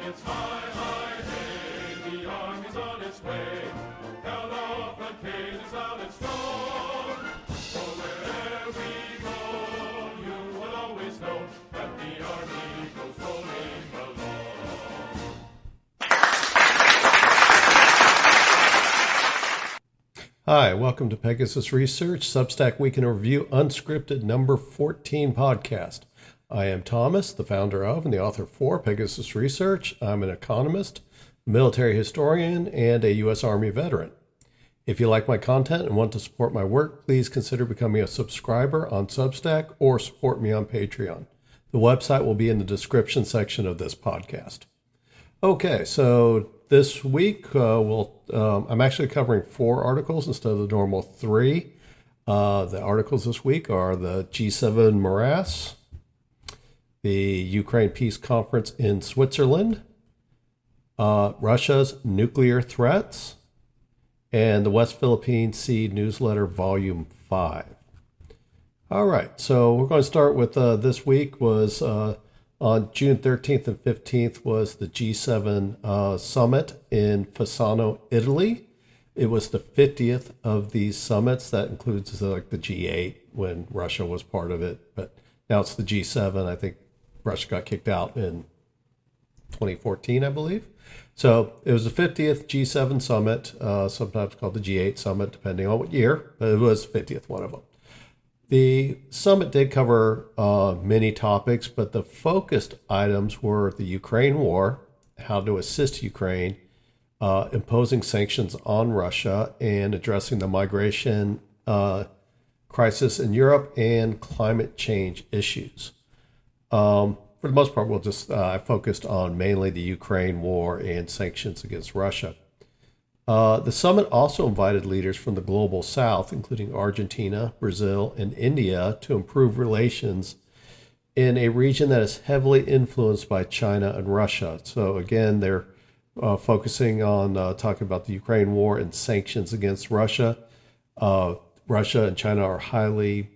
It's high, high, hey, the army's on its way. Held off the cage is loud and strong. So wherever we go, you will always know that the army goes rolling along. Hi, welcome to Pegasus Research, Substack Week in Review, Unscripted number 14 podcast. I am Thomas, the founder of and the author for Pegasus Research. I'm an economist, military historian, and a U.S. Army veteran. If you like my content and want to support my work, please consider becoming a subscriber on Substack or support me on Patreon. The website will be in the description section of this podcast. Okay, so this week I'm actually covering 4 articles instead of the normal 3. The articles this week are the G7 morass, the Ukraine Peace Conference in Switzerland, Russia's nuclear threats, and the West Philippine Sea Newsletter Volume 5. All right, so we're going to start with this week was on June 13th and 15th was the G7 summit in Fasano, Italy. It was the 50th of these summits. That includes like the G8 when Russia was part of it, but now it's the G7. I think Russia got kicked out in 2014, I believe. So it was the 50th G7 summit, sometimes called the G8 summit, depending on what year, but it was 50th, one of them. The summit did cover many topics, but the focused items were the Ukraine war, how to assist Ukraine, imposing sanctions on Russia, and addressing the migration crisis in Europe and climate change issues. For the most part, we'll just focused on mainly the Ukraine war and sanctions against Russia. The summit also invited leaders from the global south, including Argentina, Brazil, and India, to improve relations in a region that is heavily influenced by China and Russia. So again, they're focusing on talking about the Ukraine war and sanctions against Russia. Russia and China are highly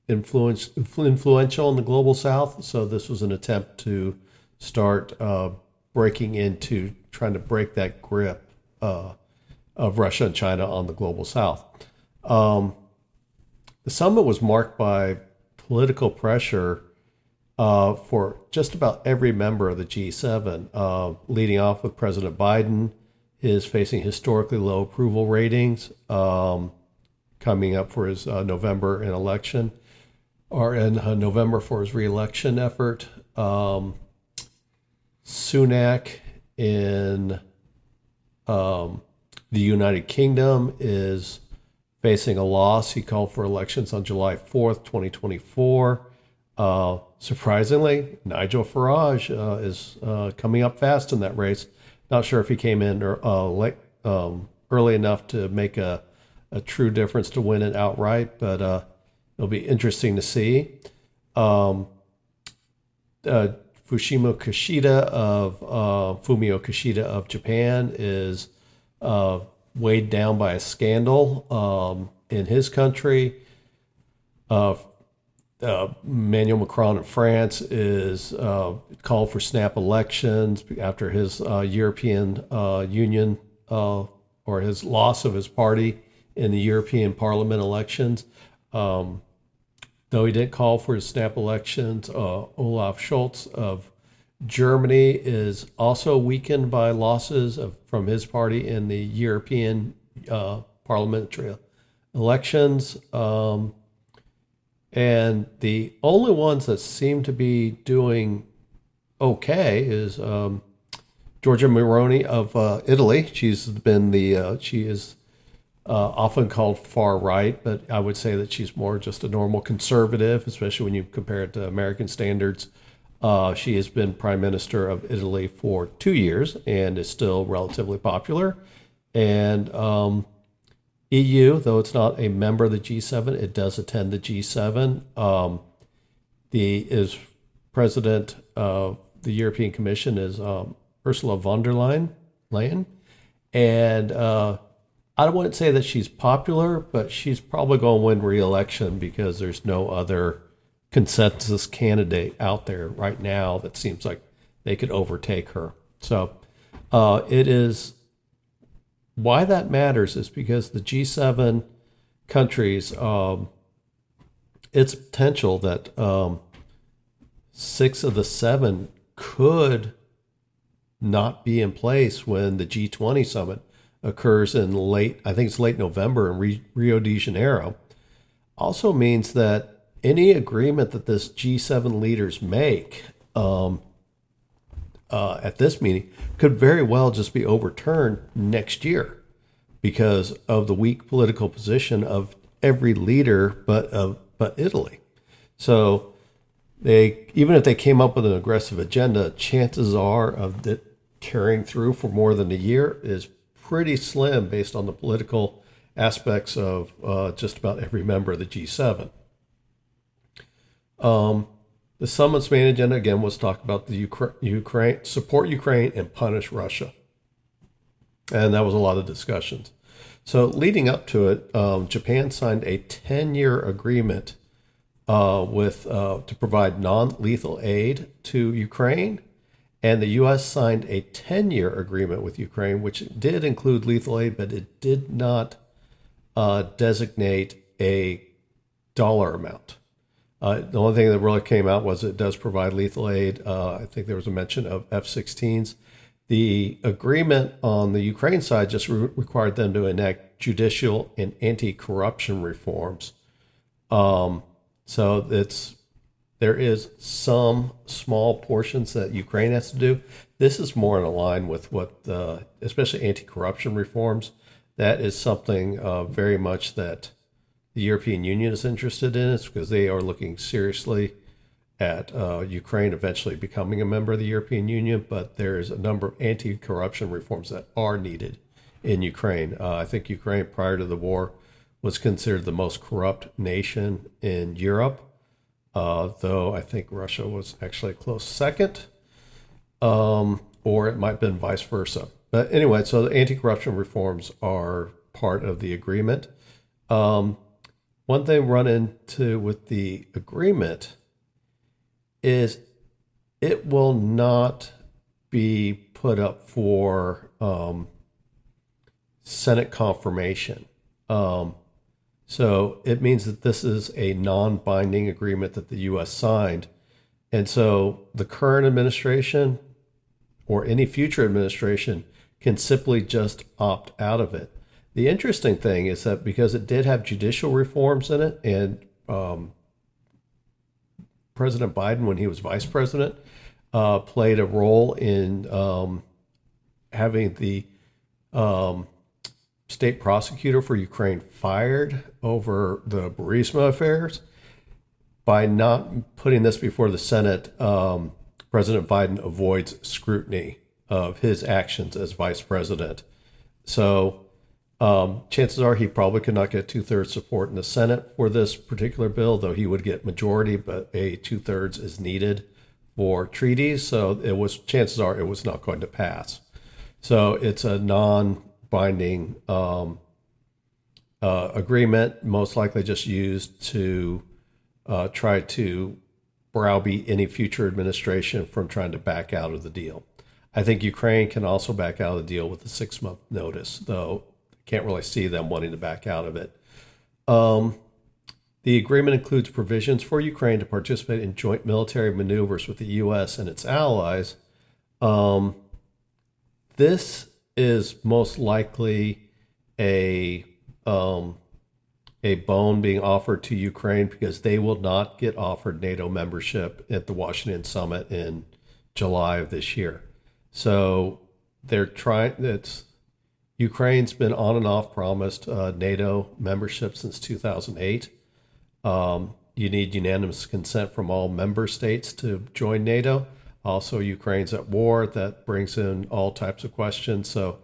influential in the global south, so this was an attempt to start breaking into trying to break that grip of Russia and China on the global south. The summit was marked by political pressure for just about every member of the G7, leading off with President Biden, is facing historically low approval ratings coming up for his November election, or in November for his re-election effort. Sunak in the United Kingdom is facing a loss. He called for elections on July 4th, 2024. Surprisingly, Nigel Farage is coming up fast in that race. Not sure if he came in early enough to make a true difference to win it outright, but it'll be interesting to see. Fumio Kishida of Japan is weighed down by a scandal in his country. Emmanuel Macron in France is called for snap elections after his European Union or his loss of his party in the European Parliament elections. Though he didn't call for snap elections, Olaf Scholz of Germany is also weakened by losses from his party in the European parliamentary elections. And the only ones that seem to be doing okay is Giorgia Meloni of Italy. She is often called far right, but I would say that she's more just a normal conservative, especially when you compare it to American standards. She has been prime minister of Italy for 2 years and is still relatively popular. And EU, though it's not a member of the G7, it does attend the G7. Is president of the European Commission is Ursula von der Leyen. And I wouldn't say that she's popular, but she's probably going to win re-election because there's no other consensus candidate out there right now that seems like they could overtake her. So it is why that matters is because the G7 countries, it's potential that 6 of the 7 could not be in place when the G20 summit occurs in I think it's late November in Rio de Janeiro. Also means that any agreement that this G7 leaders make at this meeting could very well just be overturned next year because of the weak political position of every leader but Italy. So even if they came up with an aggressive agenda, chances are of it carrying through for more than a year is pretty slim based on the political aspects of just about every member of the G7. The summit's main agenda, again, was talk about the Ukraine, support Ukraine and punish Russia. And that was a lot of discussions. So leading up to it, Japan signed a 10-year agreement to provide non-lethal aid to Ukraine. And the U.S. signed a 10-year agreement with Ukraine, which did include lethal aid, but it did not designate a dollar amount. The only thing that really came out was it does provide lethal aid. I think there was a mention of F-16s. The agreement on the Ukraine side just required them to enact judicial and anti-corruption reforms. So there is some small portions that Ukraine has to do. This is more in line with what, especially anti-corruption reforms, that is something very much that the European Union is interested in. It's because they are looking seriously at Ukraine eventually becoming a member of the European Union, but there's a number of anti-corruption reforms that are needed in Ukraine. I think Ukraine, prior to the war, was considered the most corrupt nation in Europe, though I think Russia was actually a close second, or it might have been vice versa. But anyway, so the anti-corruption reforms are part of the agreement. One thing run into with the agreement is it will not be put up for Senate confirmation. So it means that this is a non-binding agreement that the U.S. signed. And so the current administration or any future administration can simply just opt out of it. The interesting thing is that because it did have judicial reforms in it, and President Biden, when he was vice president, played a role in having the state prosecutor for Ukraine fired over the Burisma affairs. By not putting this before the Senate, President Biden avoids scrutiny of his actions as vice president. So chances are he probably could not get 2/3 support in the Senate for this particular bill, though he would get majority, but a 2/3 is needed for treaties. So chances are it was not going to pass. So it's a non-binding agreement, most likely just used to try to browbeat any future administration from trying to back out of the deal. I think Ukraine can also back out of the deal with a 6-month notice, though can't really see them wanting to back out of it. The agreement includes provisions for Ukraine to participate in joint military maneuvers with the U.S. and its allies. This is most likely a bone being offered to Ukraine because they will not get offered NATO membership at the Washington summit in July of this year. So they're trying. Ukraine's been on and off promised NATO membership since 2008. You need unanimous consent from all member states to join NATO. Also, Ukraine's at war. That brings in all types of questions. So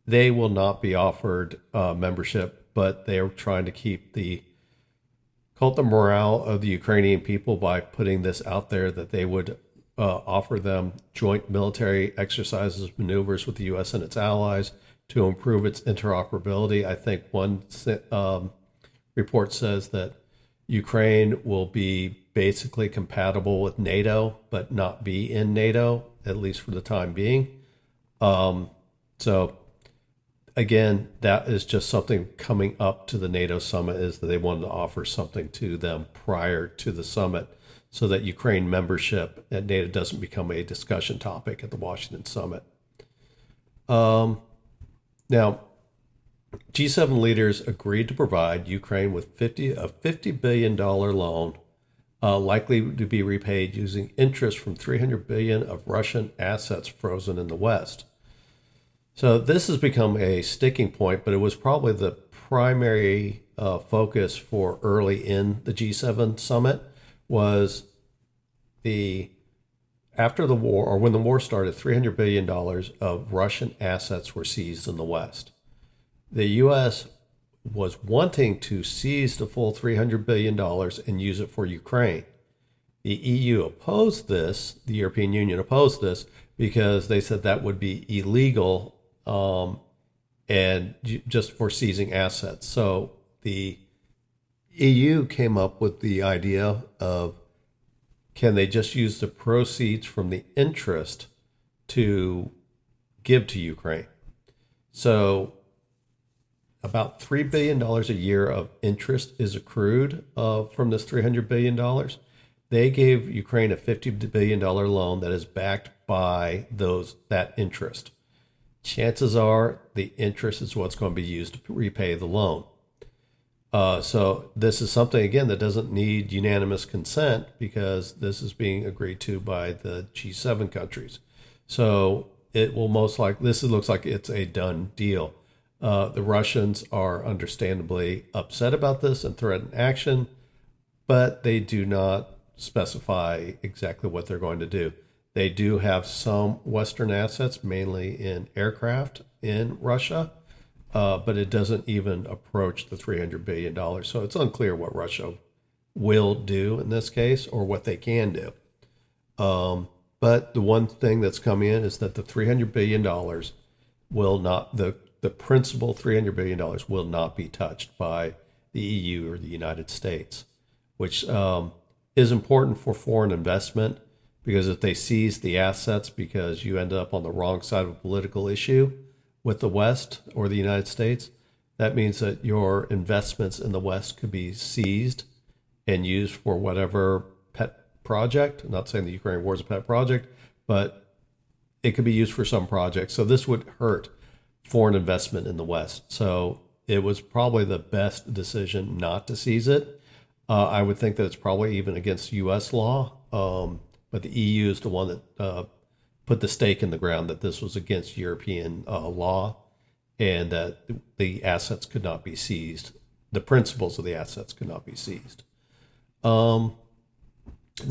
they will not be offered membership, but they are trying to keep the morale of the Ukrainian people by putting this out there that they would offer them joint military exercises, maneuvers with the U.S. and its allies to improve its interoperability. I think one report says that Ukraine will be basically compatible with NATO, but not be in NATO, at least for the time being. So again, that is just something coming up to the NATO summit, is that they wanted to offer something to them prior to the summit so that Ukraine membership at NATO doesn't become a discussion topic at the Washington summit. Now, G7 leaders agreed to provide Ukraine with a $50 billion loan, likely to be repaid using interest from $300 billion of Russian assets frozen in the West. So this has become a sticking point, but it was probably the primary focus for early in the G7 summit. Was after the war, or when the war started, $300 billion of Russian assets were seized in the West. The U.S. was wanting to seize the full $300 billion and use it for Ukraine. The EU opposed this, the European Union opposed this, because they said that would be illegal and just for seizing assets. So the EU came up with the idea of, can they just use the proceeds from the interest to give to Ukraine? So about $3 billion a year of interest is accrued from this $300 billion. They gave Ukraine a $50 billion loan that is backed by that interest. Chances are the interest is what's going to be used to repay the loan. So this is something, again, that doesn't need unanimous consent because this is being agreed to by the G7 countries. So it will most likely, looks like it's a done deal. The Russians are understandably upset about this and threaten action, but they do not specify exactly what they're going to do. They do have some Western assets, mainly in aircraft in Russia, but it doesn't even approach the $300 billion. So it's unclear what Russia will do in this case or what they can do. But the one thing that's come in is that the $300 billion will not, the principal $300 billion will not be touched by the EU or the United States, which is important for foreign investment, because if they seize the assets because you end up on the wrong side of a political issue with the West or the United States, that means that your investments in the West could be seized and used for whatever pet project. I'm not saying the Ukraine war is a pet project, but it could be used for some project. So this would hurt foreign investment in the West. So it was probably the best decision not to seize it. I would think that it's probably even against U.S. law, but the EU is the one that put the stake in the ground that this was against European law and that the assets could not be seized. The principles of the assets could not be seized. The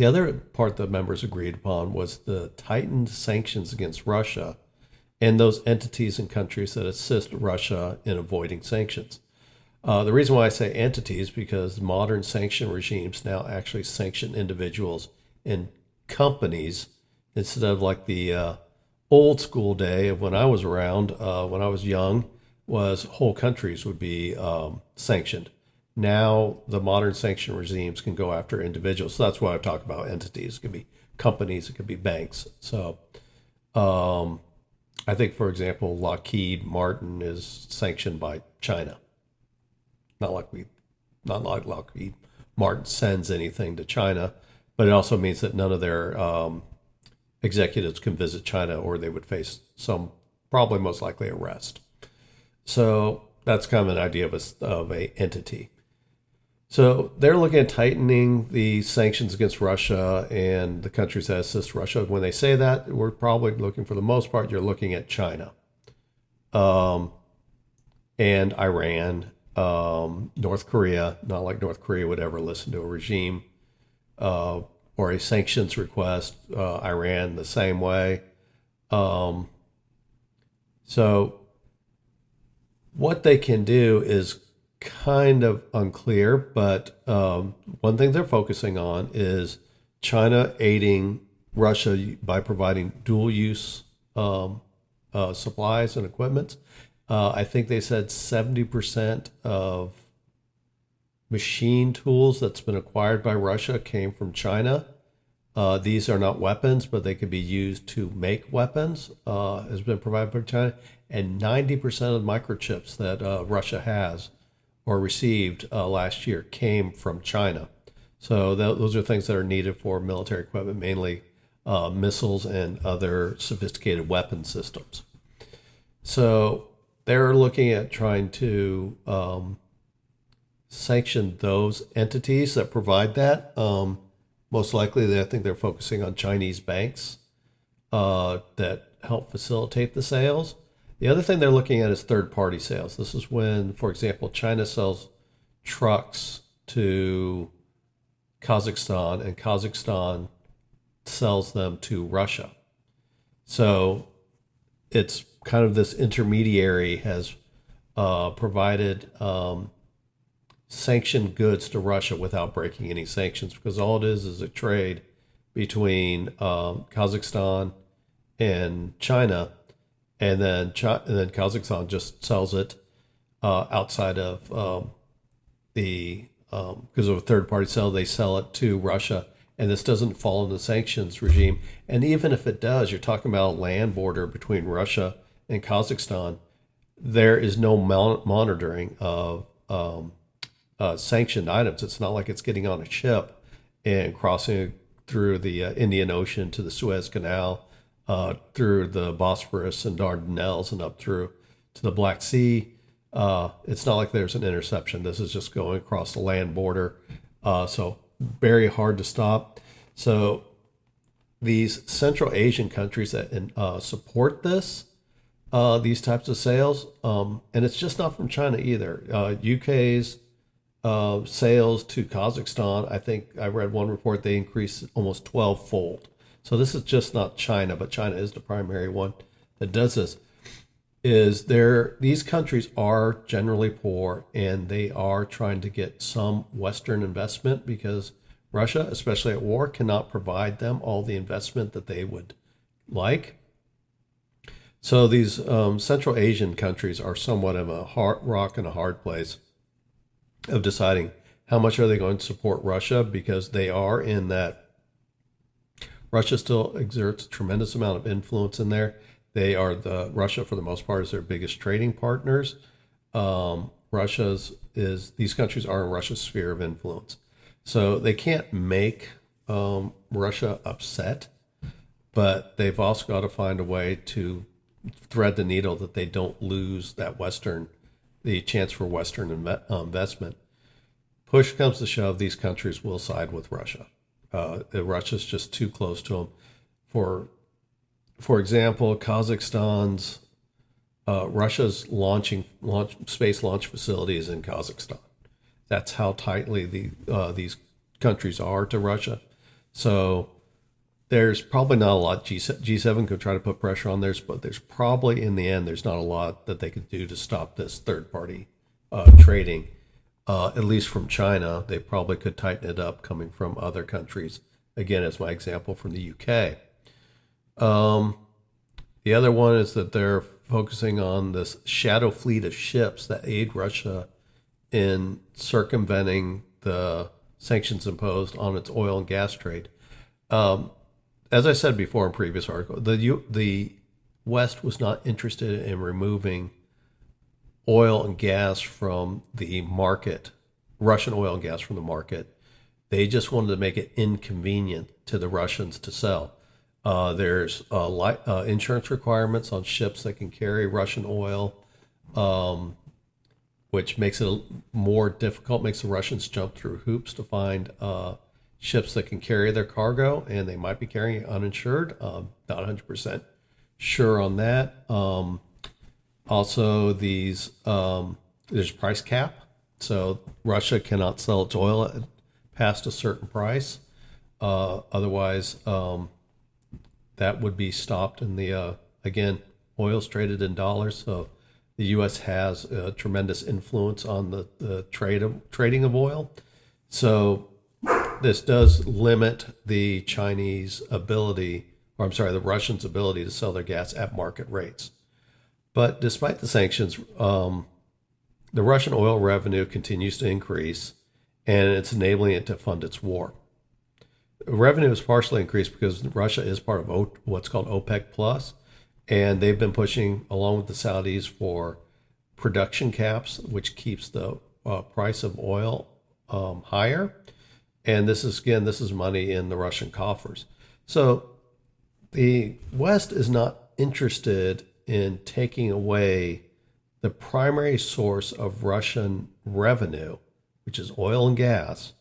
other part that members agreed upon was the tightened sanctions against Russia and those entities and countries that assist Russia in avoiding sanctions. The reason why I say entities, because modern sanction regimes now actually sanction individuals and companies instead of like the old school day of when I was around, when I was young, was whole countries would be sanctioned. Now the modern sanction regimes can go after individuals. So that's why I talk about entities. It could be companies, it could be banks. So I think, for example, Lockheed Martin is sanctioned by China. Not like Lockheed Martin sends anything to China, but it also means that none of their executives can visit China, or they would face some, probably most likely, arrest. So that's kind of an idea of a entity. So they're looking at tightening the sanctions against Russia and the countries that assist Russia. When they say that, we're probably looking, for the most part, you're looking at China and Iran, North Korea. Not like North Korea would ever listen to a regime or a sanctions request. Iran the same way. So what they can do is kind of unclear, but one thing they're focusing on is China aiding Russia by providing dual-use supplies and equipment. I think they said 70% of machine tools that's been acquired by Russia came from China. These are not weapons, but they could be used to make weapons, has been provided by China. And 90% of microchips that Russia has or received last year came from China. So those are things that are needed for military equipment, mainly missiles and other sophisticated weapon systems. So they're looking at trying to sanction those entities that provide that. Most likely, I think they're focusing on Chinese banks that help facilitate the sales. The other thing they're looking at is third-party sales. This is when, for example, China sells trucks to Kazakhstan, and Kazakhstan sells them to Russia. So it's kind of this intermediary has provided sanctioned goods to Russia without breaking any sanctions, because all it is a trade between Kazakhstan and China, and then Kazakhstan just sells it outside of because of a third party sale, they sell it to Russia, and this doesn't fall in the sanctions regime. And even if it does, you're talking about a land border between Russia and Kazakhstan. There is no monitoring of sanctioned items. It's not like it's getting on a ship and crossing through the Indian Ocean to the Suez Canal, through the Bosphorus and Dardanelles and up through to the Black Sea. It's not like there's an interception. This is just going across the land border. So very hard to stop. So these Central Asian countries that support these types of sales, and it's just not from China either. UK's sales to Kazakhstan, I think I read one report, they increased almost 12-fold. So this is just not China, but China is the primary one that does this. These countries are generally poor, and they are trying to get some Western investment because Russia, especially at war, cannot provide them all the investment that they would like. So these Central Asian countries are somewhat of a hard rock and a hard place of deciding how much are they going to support Russia, because they are in that Russia still exerts a tremendous amount of influence in there. Russia, for the most part, is their biggest trading partners. These countries are in Russia's sphere of influence. So they can't make Russia upset, but they've also got to find a way to thread the needle that they don't lose the chance for Western investment. Push comes to shove, these countries will side with Russia. Russia's just too close to them. For example, Kazakhstan's Russia's space launch facilities in Kazakhstan. That's how tightly these countries are to Russia. So there's probably not a lot G7 could try to put pressure on theirs, but there's probably in the end there's not a lot that they could do to stop this third party trading. At least from China, they probably could tighten it up coming from other countries. Again, as my example from the UK. The other one is that they're focusing on this shadow fleet of ships that aid Russia in circumventing the sanctions imposed on its oil and gas trade. As I said before in previous article, the West was not interested in removing oil and gas from the market, Russian oil and gas from the market. They just wanted to make it inconvenient to the Russians to sell. There's insurance requirements on ships that can carry Russian oil, which makes it more difficult, makes the Russians jump through hoops to find ships that can carry their cargo, and they might be carrying it uninsured. Not 100% sure on that. Also, there's price cap, so Russia cannot sell its oil past a certain price. Otherwise, that would be stopped. And again, oil's traded in dollars, so the U.S. has a tremendous influence on the trading of oil. So this does limit the the Russians' ability to sell their gas at market rates. But despite the sanctions, the Russian oil revenue continues to increase, and it's enabling it to fund its war. Revenue is partially increased because Russia is part of what's called OPEC Plus, and they've been pushing along with the Saudis for production caps, which keeps the price of oil higher. And this is money in the Russian coffers. So the West is not interested in taking away the primary source of Russian revenue, which is oil and gas.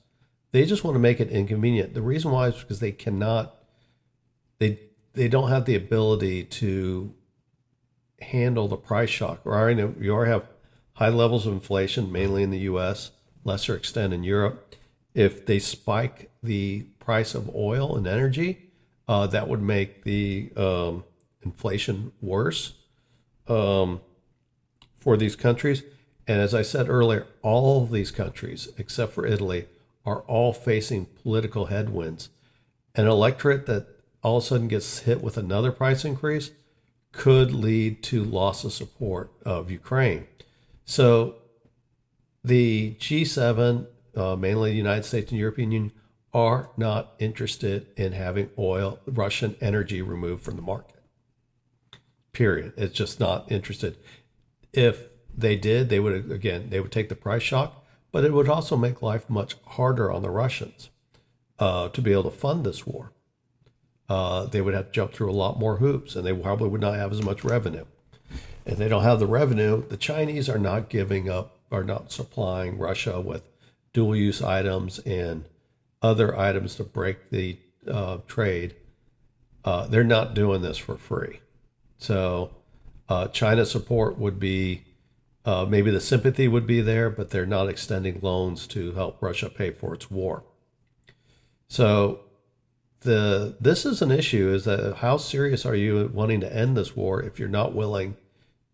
They just want to make it inconvenient. The reason why is because they cannot, they don't have the ability to handle the price shock. You already have high levels of inflation, mainly in the U.S., lesser extent in Europe. If they spike the price of oil and energy, that would make the inflation worse for these countries. And as I said earlier, all of these countries, except for Italy, are all facing political headwinds. An electorate that all of a sudden gets hit with another price increase could lead to loss of support of Ukraine. So the G7, mainly the United States and European Union, are not interested in having Russian energy removed from the market. Period. It's just not interested. If they did, they would take the price shock, but it would also make life much harder on the Russians to be able to fund this war. They would have to jump through a lot more hoops, and they probably would not have as much revenue. If they don't have the revenue, the Chinese are not supplying Russia with dual-use items and other items to break the trade. They're not doing this for free. So China's support would be, maybe the sympathy would be there, but they're not extending loans to help Russia pay for its war. So this is an issue, is that how serious are you wanting to end this war if you're not willing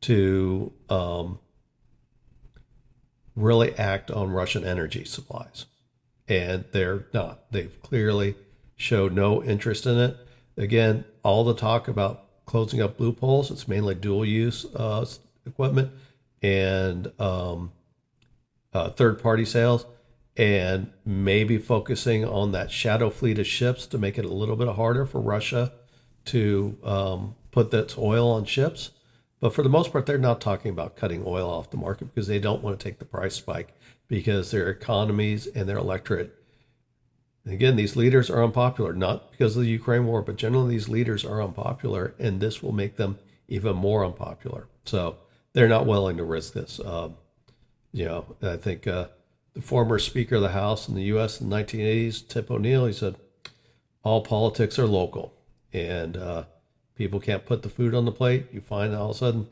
to really act on Russian energy supplies? And they're not. They've clearly showed no interest in it. Again, all the talk about closing up loopholes, it's mainly dual-use equipment and third-party sales, and maybe focusing on that shadow fleet of ships to make it a little bit harder for Russia to put that oil on ships. But for the most part, they're not talking about cutting oil off the market because they don't want to take the price spike, because their economies and their electorate, again, these leaders are unpopular, not because of the Ukraine war, but generally these leaders are unpopular, and this will make them even more unpopular. So they're not willing to risk this. I think the former Speaker of the House in the U.S. in the 1980s, Tip O'Neill, he said, all politics are local, and people can't put the food on the plate. You find all of a sudden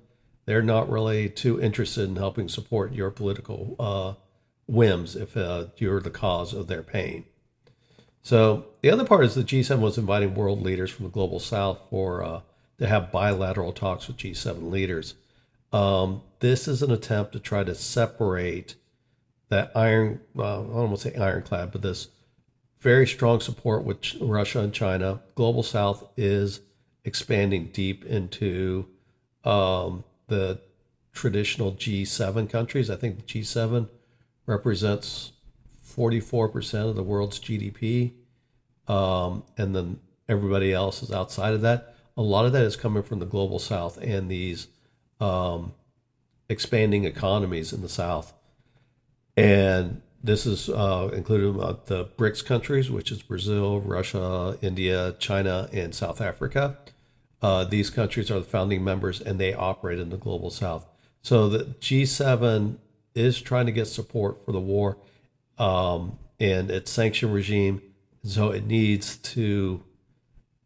they're not really too interested in helping support your political whims if you're the cause of their pain. So the other part is the G7 was inviting world leaders from the global south to have bilateral talks with G7 leaders. This is an attempt to try to separate that I don't want to say ironclad, but this very strong support with Russia and China. Global South is expanding deep into the traditional G7 countries. I think the G7 represents 44% of the world's GDP, and then everybody else is outside of that. A lot of that is coming from the global South and these expanding economies in the South. And this is including the BRICS countries, which is Brazil, Russia, India, China, and South Africa. These countries are the founding members, and they operate in the global South. So the G7 is trying to get support for the war and its sanction regime. So it needs to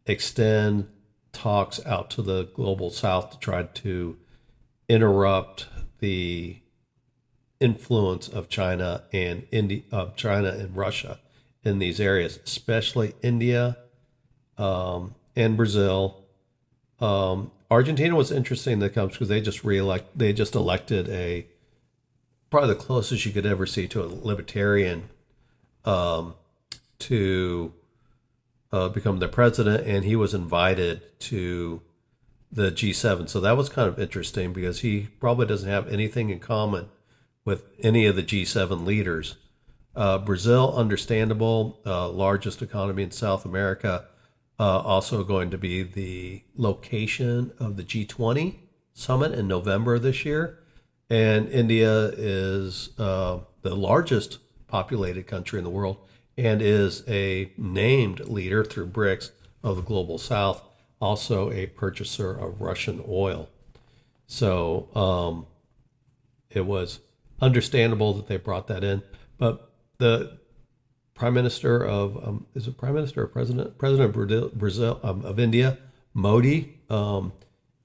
extend talks out to the global South to try to interrupt the influence of China and Russia in these areas, especially India and Brazil. Argentina was interesting that comes because they just elected probably the closest you could ever see to a libertarian to become their president, and he was invited to the G7. So that was kind of interesting because he probably doesn't have anything in common with any of the G7 leaders. Brazil, understandable, largest economy in South America, also going to be the location of the G20 summit in November of this year. And India is the largest populated country in the world and is a named leader through BRICS of the Global South, also a purchaser of Russian oil. So it was understandable that they brought that in. But the Prime Minister of, is it Prime Minister or President? President of Brazil, of India, Modi,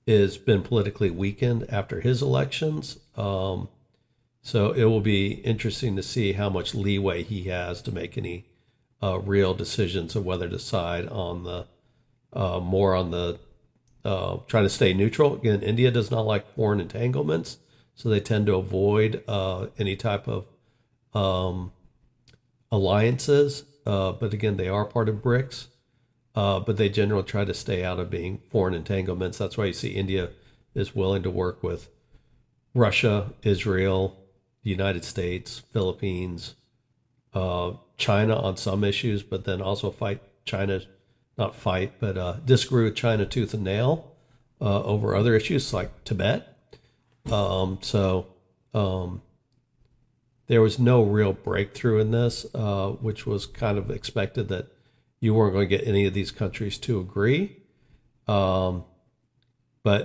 has been politically weakened after his elections. So it will be interesting to see how much leeway he has to make any real decisions of whether to side on the more on the trying to stay neutral. Again, India does not like foreign entanglements, so they tend to avoid any type of alliances. But again, they are part of BRICS, but they generally try to stay out of being foreign entanglements. That's why you see India is willing to work with Russia, Israel, the United States, Philippines, China on some issues, but then also fight China, not fight, but disagree with China tooth and nail over other issues like Tibet. So there was no real breakthrough in this, which was kind of expected that you weren't going to get any of these countries to agree. But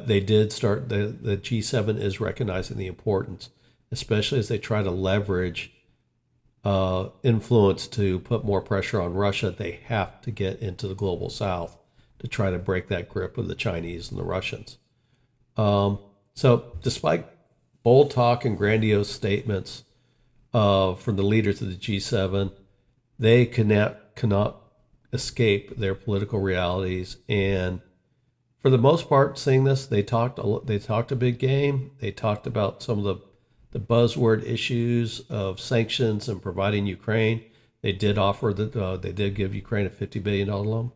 they did start, the G7 is recognizing the importance, especially as they try to leverage influence to put more pressure on Russia. They have to get into the global south to try to break that grip of the Chinese and the Russians. So despite bold talk and grandiose statements from the leaders of the G7, they cannot escape their political realities. And for the most part, seeing this, they talked a big game. They talked about some of the buzzword issues of sanctions and providing Ukraine. They did offer that they did give Ukraine a $50 billion loan,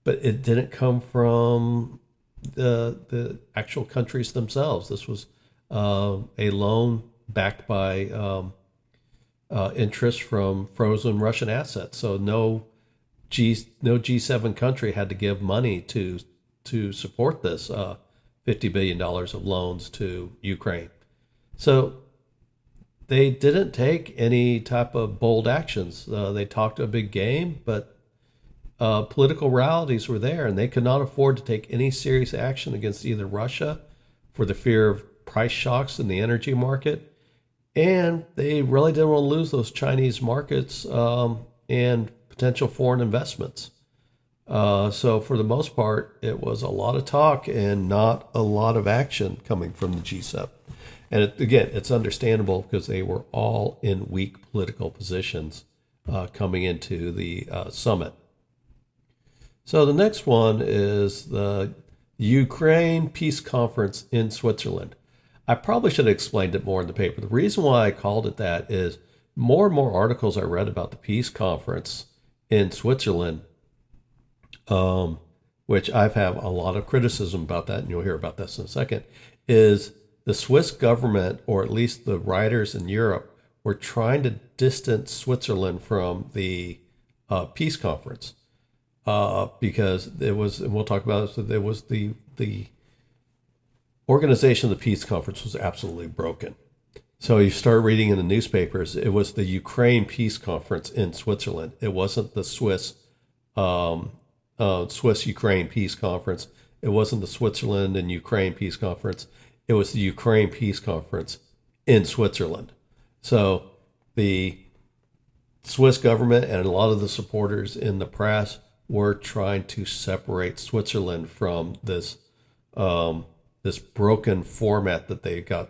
but it didn't come from the actual countries themselves. This was a loan backed by interest from frozen Russian assets. So no G7 country had to give money to support this $50 billion of loans to Ukraine. So they didn't take any type of bold actions. They talked a big game, but political realities were there, and they could not afford to take any serious action against either Russia for the fear of price shocks in the energy market, and they really didn't want to lose those Chinese markets and potential foreign investments. So for the most part, it was a lot of talk and not a lot of action coming from the G7. And again, it's understandable because they were all in weak political positions coming into the summit. So the next one is the Ukraine Peace Conference in Switzerland. I probably should have explained it more in the paper. The reason why I called it that is more and more articles I read about the peace conference in Switzerland, which I've had a lot of criticism about that, and you'll hear about this in a second, is the Swiss government, or at least the writers in Europe, were trying to distance Switzerland from the peace conference because it was, and we'll talk about it, so there was the organization of the peace conference was absolutely broken. So you start reading in the newspapers, it was the Ukraine Peace Conference in Switzerland. It wasn't the Swiss Ukraine Peace Conference. It wasn't the Switzerland and Ukraine Peace Conference. It was the Ukraine Peace Conference in Switzerland. So the Swiss government and a lot of the supporters in the press were trying to separate Switzerland from this this broken format that they got.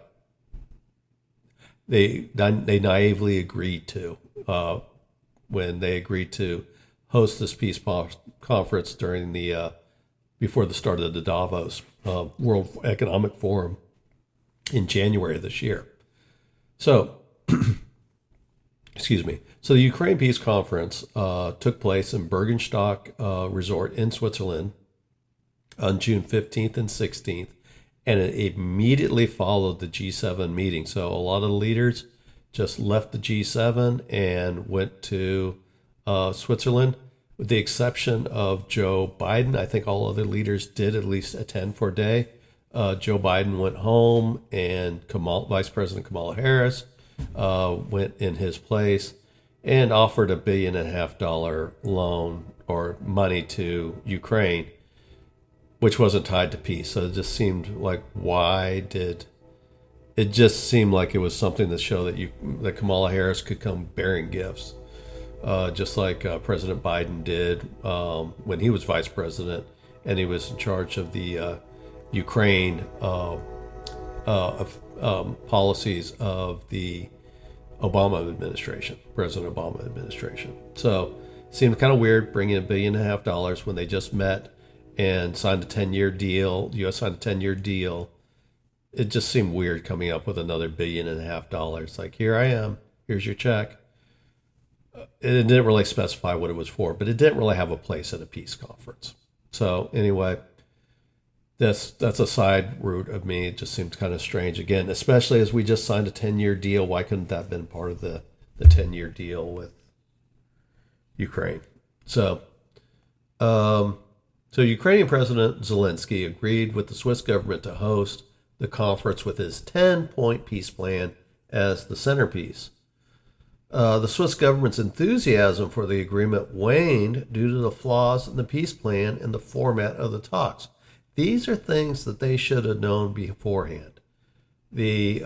They naively agreed to when they agreed to host this peace conference during the before the start of the Davos World Economic Forum in January of this year. So, excuse me. So the Ukraine Peace Conference took place in Bergenstock Resort in Switzerland on June 15th and 16th, and it immediately followed the G7 meeting. So a lot of the leaders just left the G7 and went to Switzerland, with the exception of Joe Biden. I think all other leaders did at least attend for a day. Joe Biden went home, and Vice President Kamala Harris went in his place and offered $1.5 billion loan or money to Ukraine, which wasn't tied to peace. So it just seemed like, it just seemed like it was something to show that Kamala Harris could come bearing gifts, just like President Biden did when he was vice president and he was in charge of the Ukraine policies of the Obama administration, President Obama administration. So it seemed kind of weird bringing $1.5 billion when they just met and signed a 10-year deal. The U.S. signed a 10-year deal. It just seemed weird coming up with another $1.5 billion. Like, here I am, here's your check. It didn't really specify what it was for, but it didn't really have a place at a peace conference. So anyway, that's a side route of me. It just seems kind of strange. Again, especially as we just signed a 10-year deal. Why couldn't that have been part of the 10-year deal with Ukraine? So Ukrainian President Zelensky agreed with the Swiss government to host the conference with his 10-point peace plan as the centerpiece. The Swiss government's enthusiasm for the agreement waned due to the flaws in the peace plan and the format of the talks. These are things that they should have known beforehand. The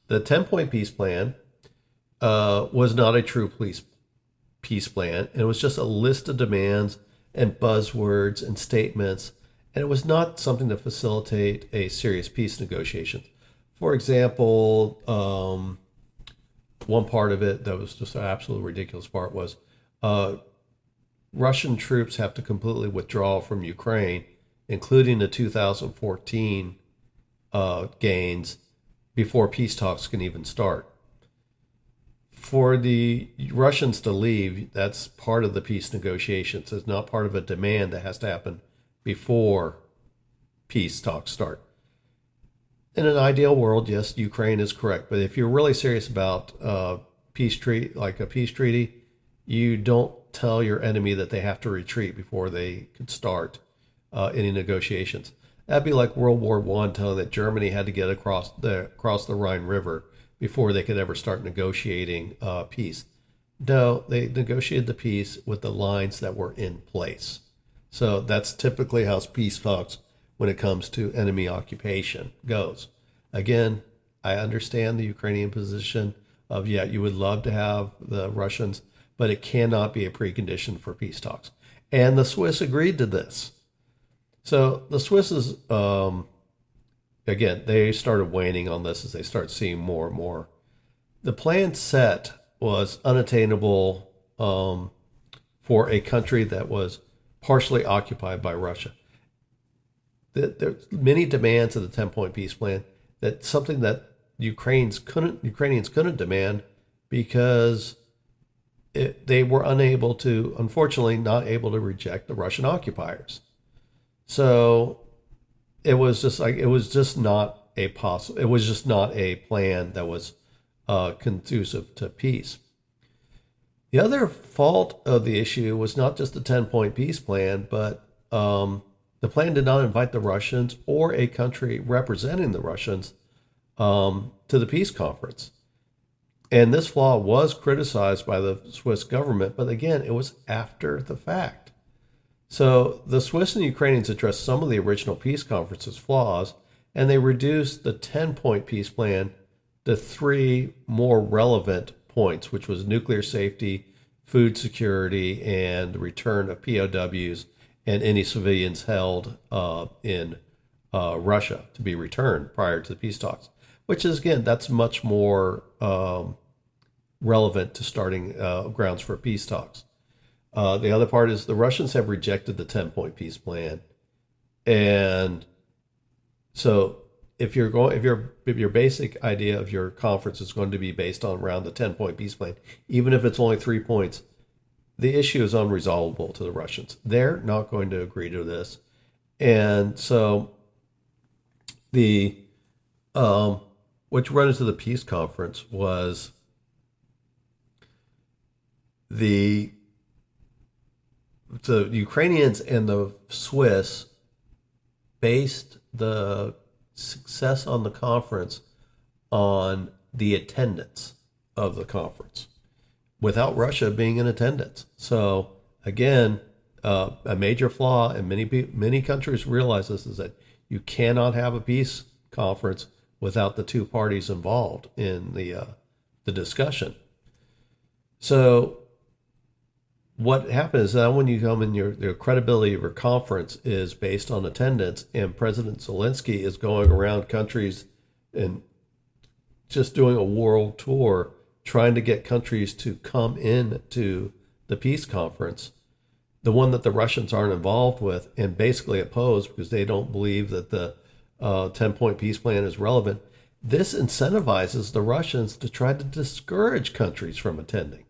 10-point peace plan was not a true peace plan. It was just a list of demands and buzzwords and statements, and it was not something to facilitate a serious peace negotiation. For example, one part of it that was just an absolutely ridiculous part was Russian troops have to completely withdraw from Ukraine, including the 2014 gains, before peace talks can even start. For the Russians to leave, that's part of the peace negotiations. It's not part of a demand that has to happen before peace talks start. In an ideal world, yes, Ukraine is correct. But if you're really serious about peace treaty, you don't tell your enemy that they have to retreat before they could start any negotiations. That'd be like World War I telling that Germany had to get across the Rhine River before they could ever start negotiating peace. No, they negotiated the peace with the lines that were in place. So that's typically how peace talks when it comes to enemy occupation goes. Again, I understand the Ukrainian position of, you would love to have the Russians, but it cannot be a precondition for peace talks. And the Swiss agreed to this. So the Swiss is, again, they started waning on this as they start seeing more and more. The plan set was unattainable for a country that was partially occupied by Russia. There's many demands of the 10-point peace plan, that's something that Ukrainians couldn't demand because they were unfortunately not able to reject the Russian occupiers. So it was just not a plan that was conducive to peace. The other fault of the issue was not just the 10-point peace plan, but the plan did not invite the Russians or a country representing the Russians to the peace conference. And this flaw was criticized by the Swiss government, but again, it was after the fact. So the Swiss and Ukrainians addressed some of the original peace conference's flaws, and they reduced the 10-point peace plan to 3 more relevant points, which was nuclear safety, food security, and the return of POWs and any civilians held in Russia to be returned prior to the peace talks, which is, again, that's much more relevant to starting grounds for peace talks. The other part is the Russians have rejected the 10-point peace plan. And so if your basic idea of your conference is going to be based on around the 10-point peace plan, even if it's only 3 points, the issue is unresolvable to the Russians. They're not going to agree to this. And so the what you run into the peace conference was the Ukrainians and the Swiss based the success on the conference on the attendance of the conference, without Russia being in attendance. So again, a major flaw, and many countries realize this, is that you cannot have a peace conference without the two parties involved in the discussion. So what happens is that when you come in, your credibility of your conference is based on attendance, and President Zelensky is going around countries and just doing a world tour, trying to get countries to come in to the peace conference, the one that the Russians aren't involved with and basically oppose because they don't believe that the 10-point peace plan is relevant. This incentivizes the Russians to try to discourage countries from attending.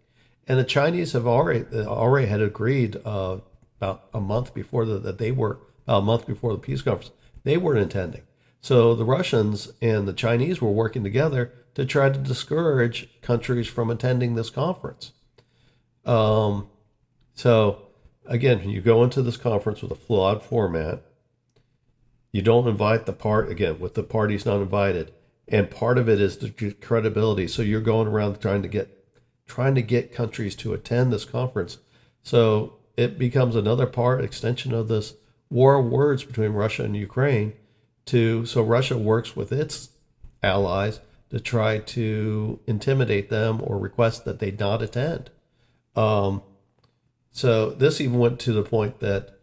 And the Chinese have already had agreed about a month before the peace conference, they weren't attending. So the Russians and the Chinese were working together to try to discourage countries from attending this conference. So again, you go into this conference with a flawed format. You don't invite with the parties not invited, and part of it is the credibility. So you're going around trying to get countries to attend this conference. So it becomes another extension of this war of words between Russia and Ukraine. So Russia works with its allies to try to intimidate them or request that they not attend. So this even went to the point that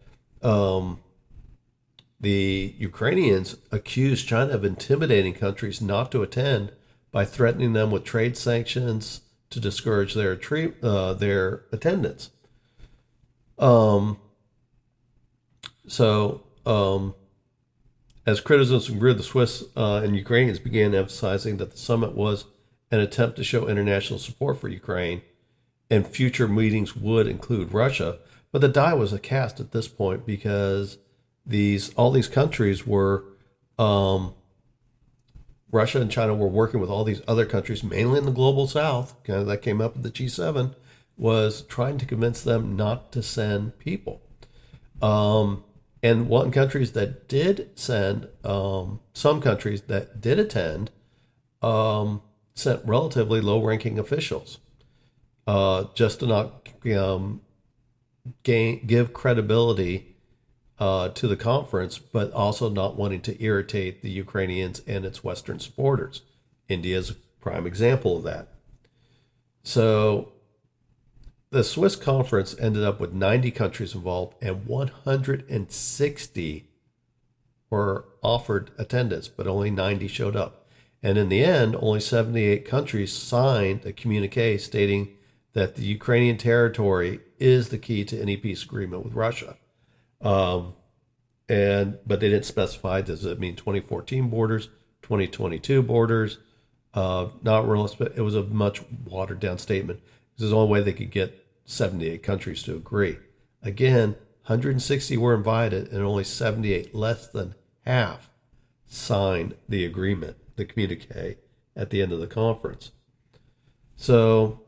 the Ukrainians accused China of intimidating countries not to attend by threatening them with trade sanctions to discourage their attendance. As criticism grew, the Swiss and Ukrainians began emphasizing that the summit was an attempt to show international support for Ukraine, and future meetings would include Russia. But the die was cast at this point because all these countries were, Russia and China were working with all these other countries, mainly in the global south, kind of that came up at the G7, was trying to convince them not to send people. And countries that did send, some countries that did attend, sent relatively low-ranking officials, just to not give credibility to the conference, but also not wanting to irritate the Ukrainians and its Western supporters. India is a prime example of that. So the Swiss conference ended up with 90 countries involved, and 160 were offered attendance, but only 90 showed up. And in the end, only 78 countries signed a communique stating that the Ukrainian territory is the key to any peace agreement with Russia. But they didn't specify, does it mean 2014 borders, 2022 borders? Not really. It was a much watered down statement. This is the only way they could get 78 countries to agree. Again, 160 were invited and only 78, less than half, signed the agreement, the communique, at the end of the conference. So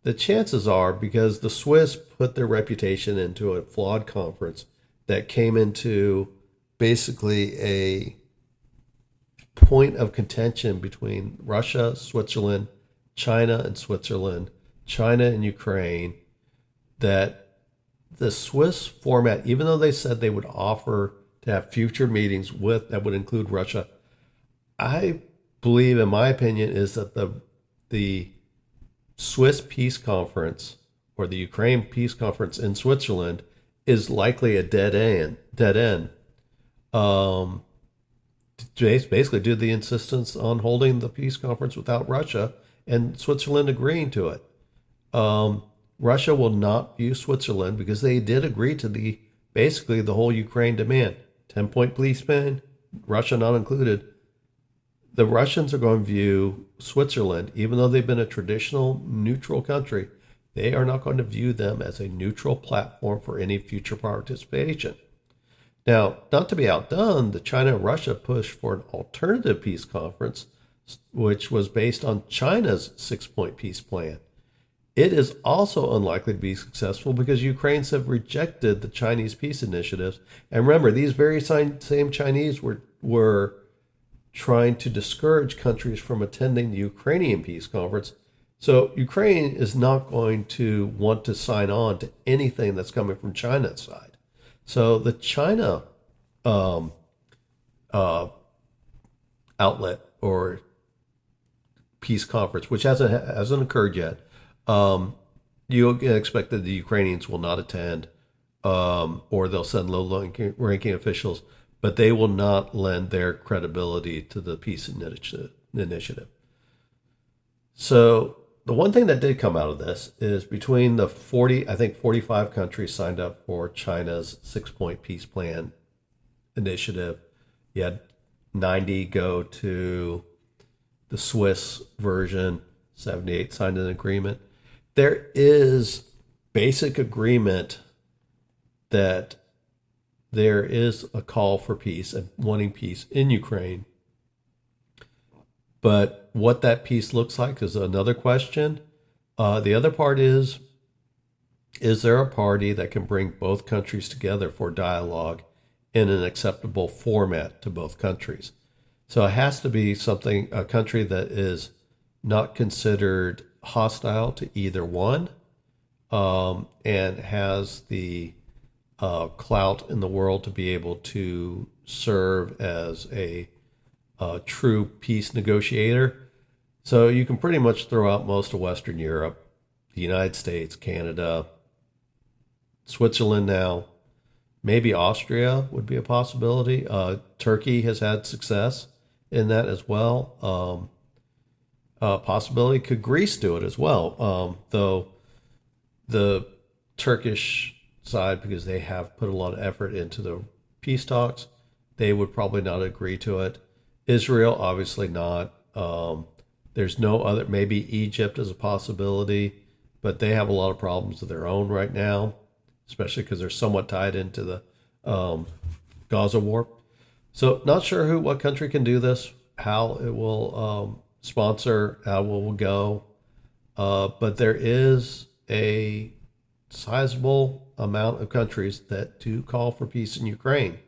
the chances are, because the Swiss put their reputation into a flawed conference that came into basically a point of contention between Russia, Switzerland, China and Switzerland, China and Ukraine, that the Swiss format, even though they said they would offer to have future meetings that would include Russia, I believe, in my opinion, is that the Swiss peace conference or the Ukraine peace conference in Switzerland is likely a dead end. Basically due to the insistence on holding the peace conference without Russia and Switzerland agreeing to it. Russia will not view Switzerland, because they did agree to basically the whole Ukraine demand. 10-point peace plan, Russia not included. The Russians are going to view Switzerland, even though they've been a traditional neutral country, they are not going to view them as a neutral platform for any future participation. Now, not to be outdone, the China and Russia pushed for an alternative peace conference which was based on China's 6-point peace plan. It is also unlikely to be successful because Ukrainians have rejected the Chinese peace initiatives. And remember, these very same Chinese were trying to discourage countries from attending the Ukrainian peace conference. So Ukraine is not going to want to sign on to anything that's coming from China's side. So the China outlet or peace conference, which hasn't occurred yet, you can expect that the Ukrainians will not attend, or they'll send low-ranking officials, but they will not lend their credibility to the peace initiative. So the one thing that did come out of this is between the 45 countries signed up for China's 6-point peace plan initiative. You had 90 go to the Swiss version, 78 signed an agreement. There is basic agreement that there is a call for peace and wanting peace in Ukraine. But what that peace looks like is another question. The other part is there a party that can bring both countries together for dialogue in an acceptable format to both countries? So it has to be a country that is not considered hostile to either one, and has the clout in the world to be able to serve as a true peace negotiator. So you can pretty much throw out most of Western Europe, the United States, Canada, Switzerland now, maybe Austria would be a possibility. Turkey has had success in that as well. Possibility could Greece do it as well, though the Turkish side, because they have put a lot of effort into the peace talks, they would probably not agree to it. Israel, obviously not. There's no other, maybe Egypt is a possibility, but they have a lot of problems of their own right now, especially because they're somewhat tied into the Gaza war. So not sure what country can do this, how it will sponsor, how it will go. But there is a sizable amount of countries that do call for peace in Ukraine.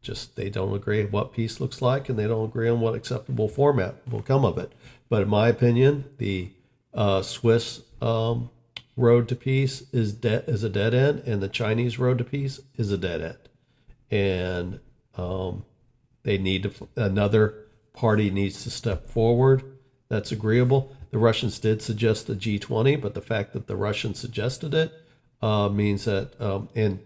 Just they don't agree what peace looks like, and they don't agree on what acceptable format will come of it. But in my opinion, the Swiss road to peace is a dead end, and the Chinese road to peace is a dead end. And they need another party needs to step forward that's agreeable. The Russians did suggest the G20, but the fact that the Russians suggested it means that, and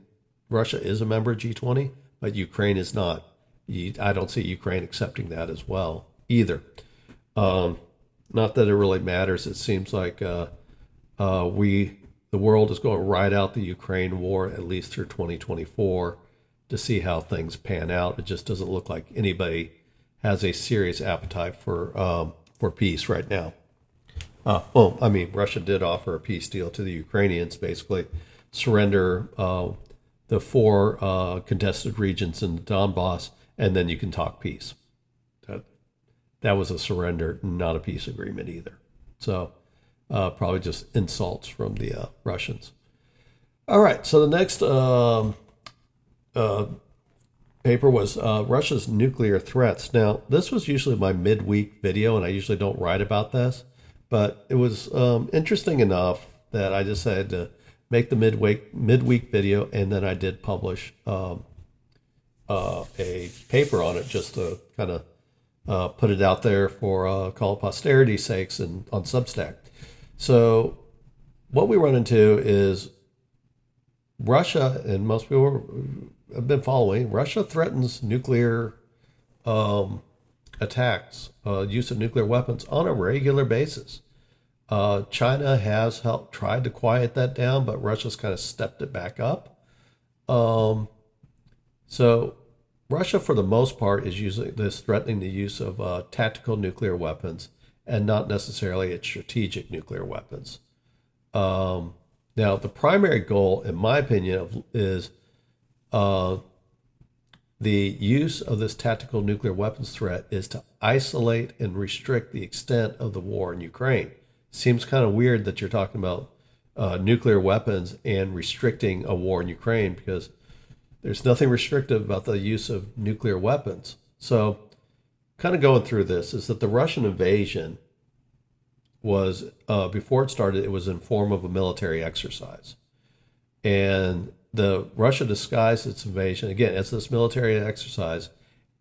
Russia is a member of G20, but Ukraine is not. I don't see Ukraine accepting that as well either. Not that it really matters. It seems like the world is going to ride out the Ukraine war at least through 2024 to see how things pan out. It just doesn't look like anybody has a serious appetite for peace right now. Russia did offer a peace deal to the Ukrainians, basically surrender the 4 contested regions in the Donbass, and then you can talk peace. That was a surrender, not a peace agreement either. So probably just insults from the Russians. All right, so the next paper was Russia's nuclear threats. Now, this was usually my midweek video, and I usually don't write about this, but it was interesting enough that I decided to make the midweek video, and then I did publish a paper on it just to kind of put it out there for call it posterity's sakes and on Substack. So what we run into is Russia, and most people have been following, Russia threatens nuclear attacks, use of nuclear weapons on a regular basis. China has tried to quiet that down, but Russia's kind of stepped it back up. So Russia, for the most part, is threatening the use of tactical nuclear weapons and not necessarily its strategic nuclear weapons. Now, the primary goal, in my opinion, is the use of this tactical nuclear weapons threat is to isolate and restrict the extent of the war in Ukraine. Seems kind of weird that you're talking about nuclear weapons and restricting a war in Ukraine, because there's nothing restrictive about the use of nuclear weapons. So kind of going through this is that the Russian invasion was, before it started, it was in form of a military exercise. And Russia disguised its invasion, again, as this military exercise.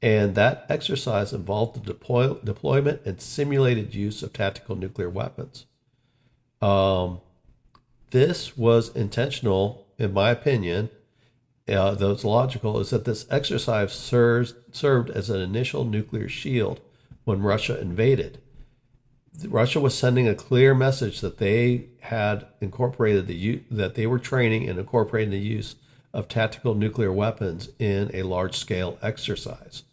And that exercise involved the deployment and simulated use of tactical nuclear weapons. This was intentional, in my opinion. That's logical, is that this exercise served as an initial nuclear shield when Russia invaded. Russia was sending a clear message that they had incorporated that they were training and incorporating the use of tactical nuclear weapons in a large-scale exercise.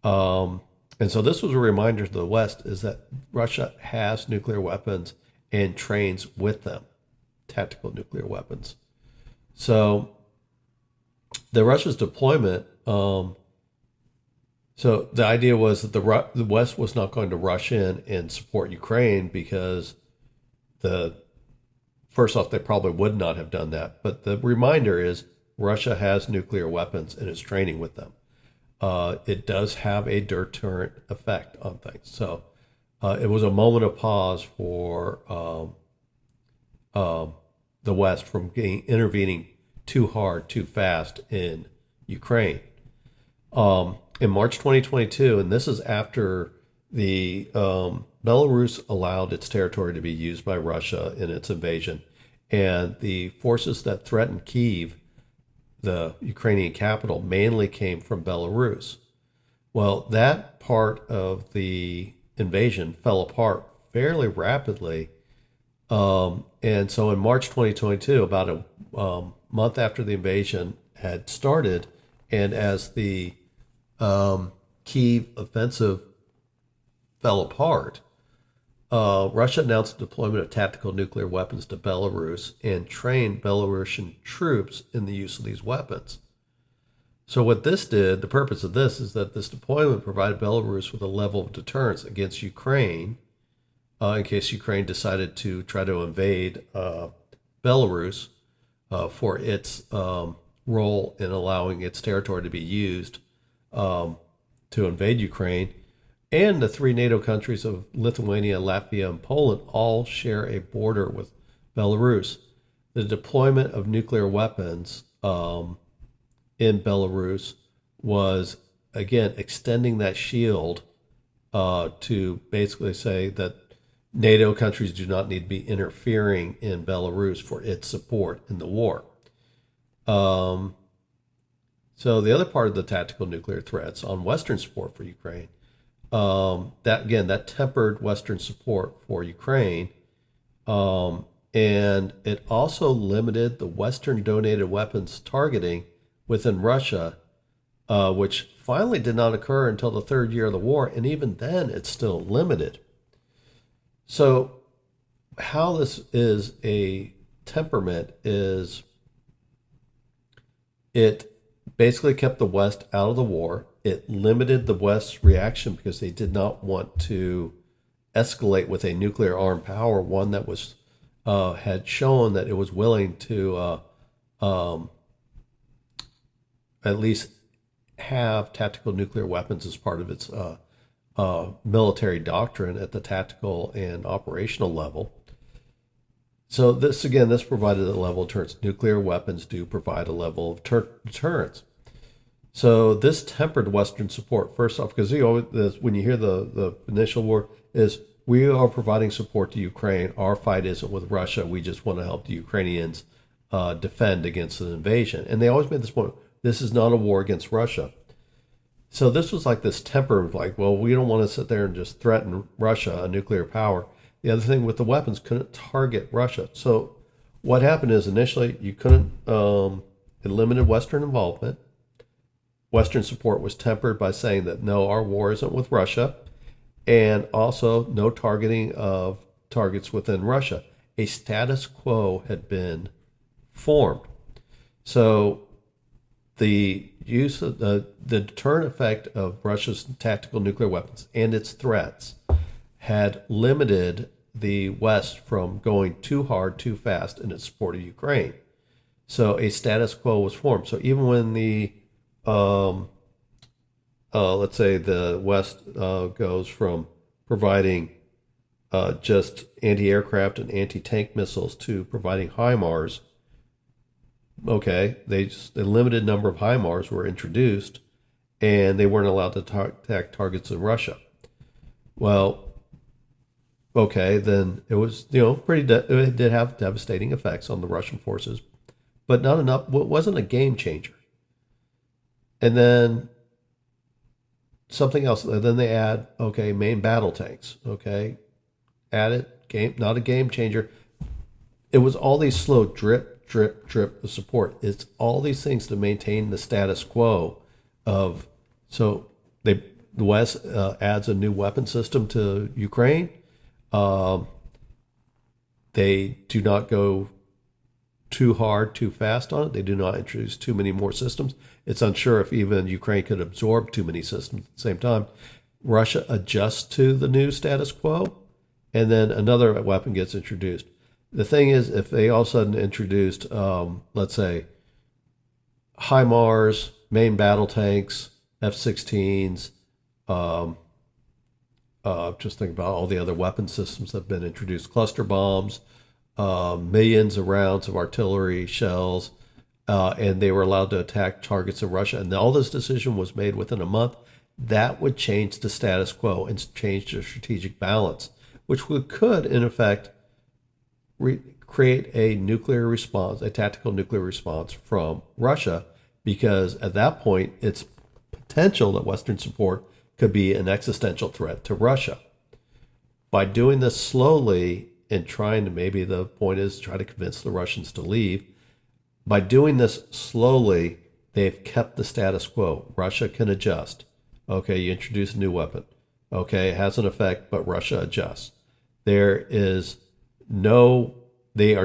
And so this was a reminder to the West, is that Russia has nuclear weapons and trains with them, tactical nuclear weapons. So the Russia's deployment, so the idea was that the West was not going to rush in and support Ukraine, because first off, they probably would not have done that. But the reminder is Russia has nuclear weapons and is training with them. It does have a deterrent effect on things. So it was a moment of pause for the West from intervening too hard, too fast in Ukraine. In March 2022, and this is after the Belarus allowed its territory to be used by Russia in its invasion, and the forces that threatened Kyiv, the Ukrainian capital, mainly came from Belarus. Well, that part of the invasion fell apart fairly rapidly. And so in March 2022, about a month after the invasion had started, and as the Kyiv offensive fell apart, Russia announced the deployment of tactical nuclear weapons to Belarus and trained Belarusian troops in the use of these weapons. So what this did, the purpose of this, is that this deployment provided Belarus with a level of deterrence against Ukraine, in case Ukraine decided to try to invade Belarus for its role in allowing its territory to be used to invade Ukraine. And the three NATO countries of Lithuania, Latvia, and Poland all share a border with Belarus. The deployment of nuclear weapons in Belarus was, again, extending that shield to basically say that NATO countries do not need to be interfering in Belarus for its support in the war. So the other part of the tactical nuclear threats on Western support for Ukraine, that tempered Western support for Ukraine, and it also limited the Western donated weapons targeting within Russia, which finally did not occur until the third year of the war, and even then it's still limited. So how this is a temperament is it basically kept the West out of the war. It limited the West's reaction because they did not want to escalate with a nuclear armed power, one that was had shown that it was willing to at least have tactical nuclear weapons as part of its military doctrine at the tactical and operational level. So this provided a level of deterrence. Nuclear weapons do provide a level of deterrence. So this tempered Western support, first off, because when you hear the initial war, is we are providing support to Ukraine. Our fight isn't with Russia. We just want to help the Ukrainians defend against an invasion. And they always made this point, this is not a war against Russia. So this was like this temper of like, well, we don't want to sit there and just threaten Russia, a nuclear power. The other thing with the weapons, couldn't target Russia. So what happened is initially you couldn't, it limited Western involvement. Western support was tempered by saying that no, our war isn't with Russia, and also no targeting of targets within Russia. A status quo had been formed. So the use of the deterrent effect of Russia's tactical nuclear weapons and its threats had limited the West from going too hard, too fast in its support of Ukraine. So a status quo was formed. So even when the let's say the West goes from providing just anti-aircraft and anti-tank missiles to providing HIMARS, okay, a limited number of HIMARS were introduced, and they weren't allowed to attack targets in Russia. Well, okay, then it was, it did have devastating effects on the Russian forces, but not enough. It wasn't a game changer. And then something else. Then they add, okay, main battle tanks. Okay, add it. Not a game changer. It was all these slow drip, drip, drip of support. It's all these things to maintain the status quo of. So the West adds a new weapon system to Ukraine. They do not go too hard, too fast on it. They do not introduce too many more systems. It's unsure if even Ukraine could absorb too many systems at the same time. Russia adjusts to the new status quo, and then another weapon gets introduced. The thing is, if they all of a sudden introduced, let's say, HIMARS, main battle tanks, F-16s, just think about all the other weapon systems that have been introduced, cluster bombs, millions of rounds of artillery shells, and they were allowed to attack targets in Russia. And all this decision was made within a month. That would change the status quo and change the strategic balance, which could, in effect, create a nuclear response, a tactical nuclear response from Russia, because at that point, it's potential that Western support could be an existential threat to Russia. By doing this slowly and trying to, maybe the point is try to convince the Russians to leave, by doing this slowly, they've kept the status quo. Russia can adjust. Okay, you introduce a new weapon. Okay, it has an effect, but Russia adjusts. They are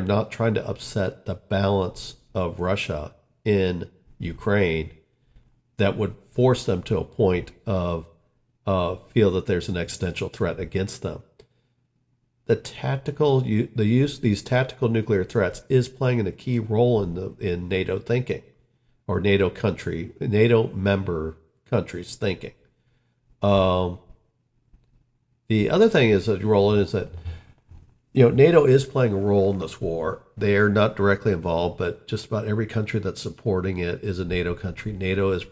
not trying to upset the balance of Russia in Ukraine that would force them to a point of feel that there's an existential threat against them. The use of these tactical nuclear threats is playing a key role in NATO thinking, or NATO member countries thinking. The other thing is that NATO is playing a role in this war. They are not directly involved, but just about every country that's supporting it is a NATO country. NATO is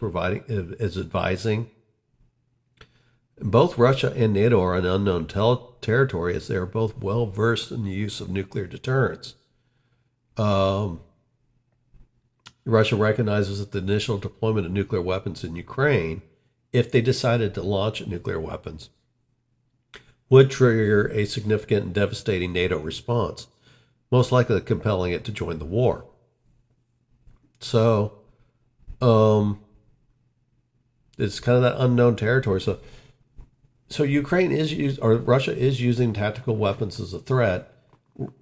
advising. Both Russia and NATO are in unknown territory, as they are both well versed in the use of nuclear deterrence. Russia recognizes that the initial deployment of nuclear weapons in Ukraine, if they decided to launch nuclear weapons, would trigger a significant and devastating NATO response, most likely compelling it to join the war. So, it's kind of that unknown territory. So Russia is using tactical weapons as a threat.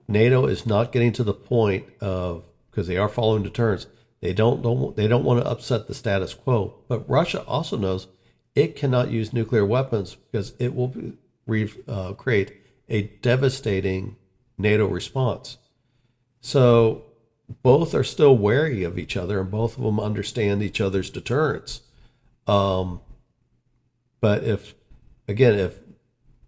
NATO is not getting to the point of, because they are following deterrence, they don't want to upset the status quo. But Russia also knows it cannot use nuclear weapons because it will create a devastating NATO response. So both are still wary of each other, and both of them understand each other's deterrence. But if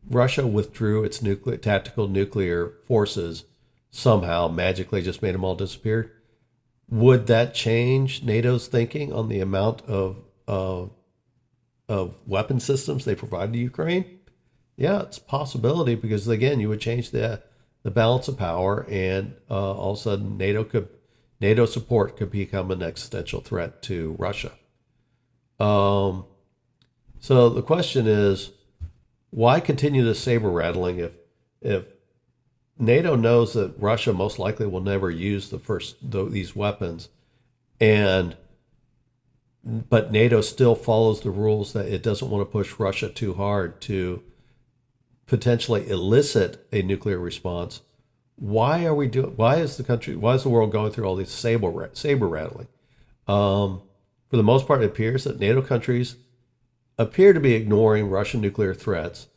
Russia withdrew its tactical nuclear forces, somehow magically just made them all disappear, would that change NATO's thinking on the amount of weapon systems they provide to Ukraine? Yeah, it's a possibility, because again, you would change the balance of power, and all of a sudden NATO support could become an existential threat to Russia. So the question is, why continue the saber rattling if NATO knows that Russia most likely will never use these weapons, but NATO still follows the rules that it doesn't want to push Russia too hard to potentially elicit a nuclear response? Why is the world going through all these saber rattling? For For the most part, it appears that NATO countries appear to be ignoring Russian nuclear threats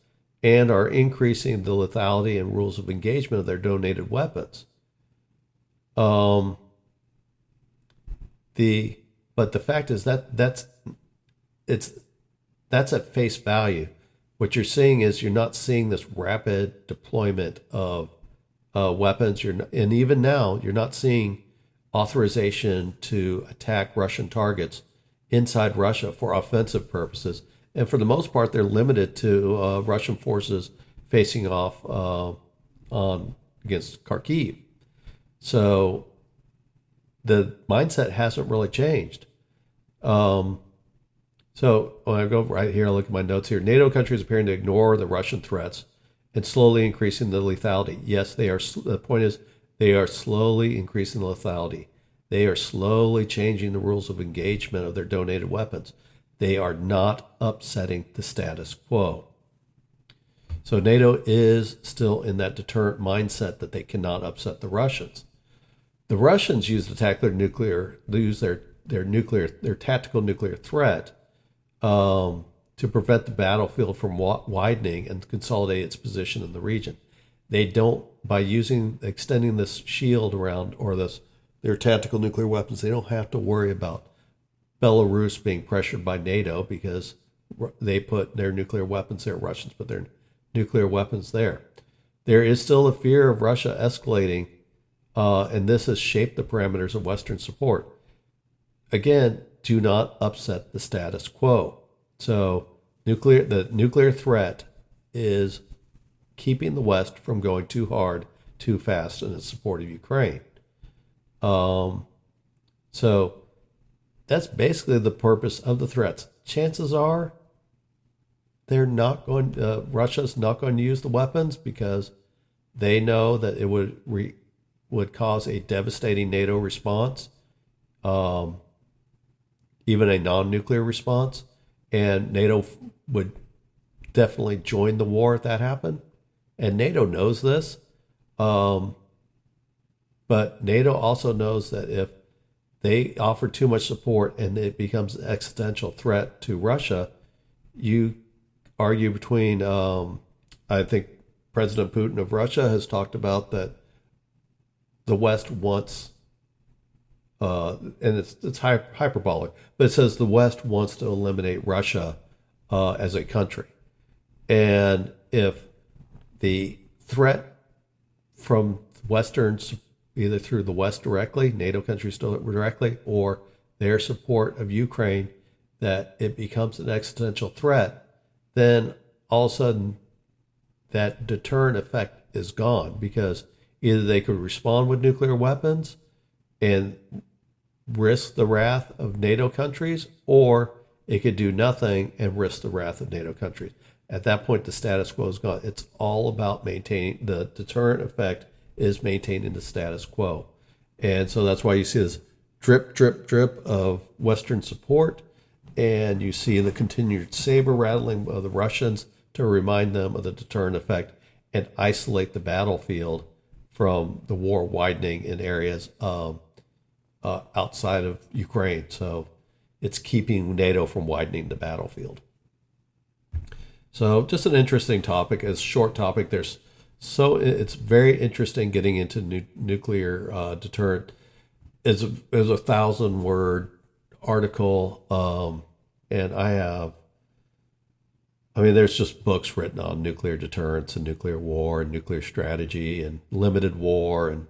and are increasing the lethality and rules of engagement of their donated weapons. But the fact is that's at face value. What you're seeing is you're not seeing this rapid deployment of weapons. And even now, you're not seeing authorization to attack Russian targets inside Russia for offensive purposes. And for the most part, they're limited to Russian forces facing off against Kharkiv. So the mindset hasn't really changed. So when I go right here, I look at my notes here. NATO countries appearing to ignore the Russian threats and slowly increasing the lethality. Yes, they are. The point is, they are slowly increasing the lethality. They are slowly changing the rules of engagement of their donated weapons. They are not upsetting the status quo. So NATO is still in that deterrent mindset that they cannot upset the Russians. The Russians use their tactical nuclear threat to prevent the battlefield from widening and consolidate its position in the region. They don't, by extending this shield around their tactical nuclear weapons, they don't have to worry about Belarus being pressured by NATO because they put their nuclear weapons there. Russians put their nuclear weapons there. There is still a fear of Russia escalating, and this has shaped the parameters of Western support. Again, do not upset the status quo. So the nuclear threat is keeping the West from going too hard, too fast in its support of Ukraine. So that's basically the purpose of the threats. Chances are Russia's not going to use the weapons because they know that it would cause a devastating NATO response, even a non-nuclear response, and NATO would definitely join the war if that happened. And NATO knows this, but NATO also knows that if they offer too much support and it becomes an existential threat to Russia, you argue between, I think President Putin of Russia has talked about that the West wants, and it's hyperbolic, but it says the West wants to eliminate Russia as a country. And if the threat from Westerns, either through the West directly, NATO countries directly, or their support of Ukraine, that it becomes an existential threat, then all of a sudden that deterrent effect is gone because either they could respond with nuclear weapons and risk the wrath of NATO countries, or it could do nothing and risk the wrath of NATO countries. At that point, the status quo is gone. It's all about maintaining the deterrent effect is maintaining the status quo. And so that's why you see this drip, drip, drip of Western support. And you see the continued saber rattling of the Russians to remind them of the deterrent effect and isolate the battlefield from the war widening in areas outside of Ukraine. So it's keeping NATO from widening the battlefield. So just an interesting topic, a short topic. It's very interesting getting into nuclear deterrent. It's a 1,000-word article, and there's just books written on nuclear deterrence and nuclear war and nuclear strategy and limited war and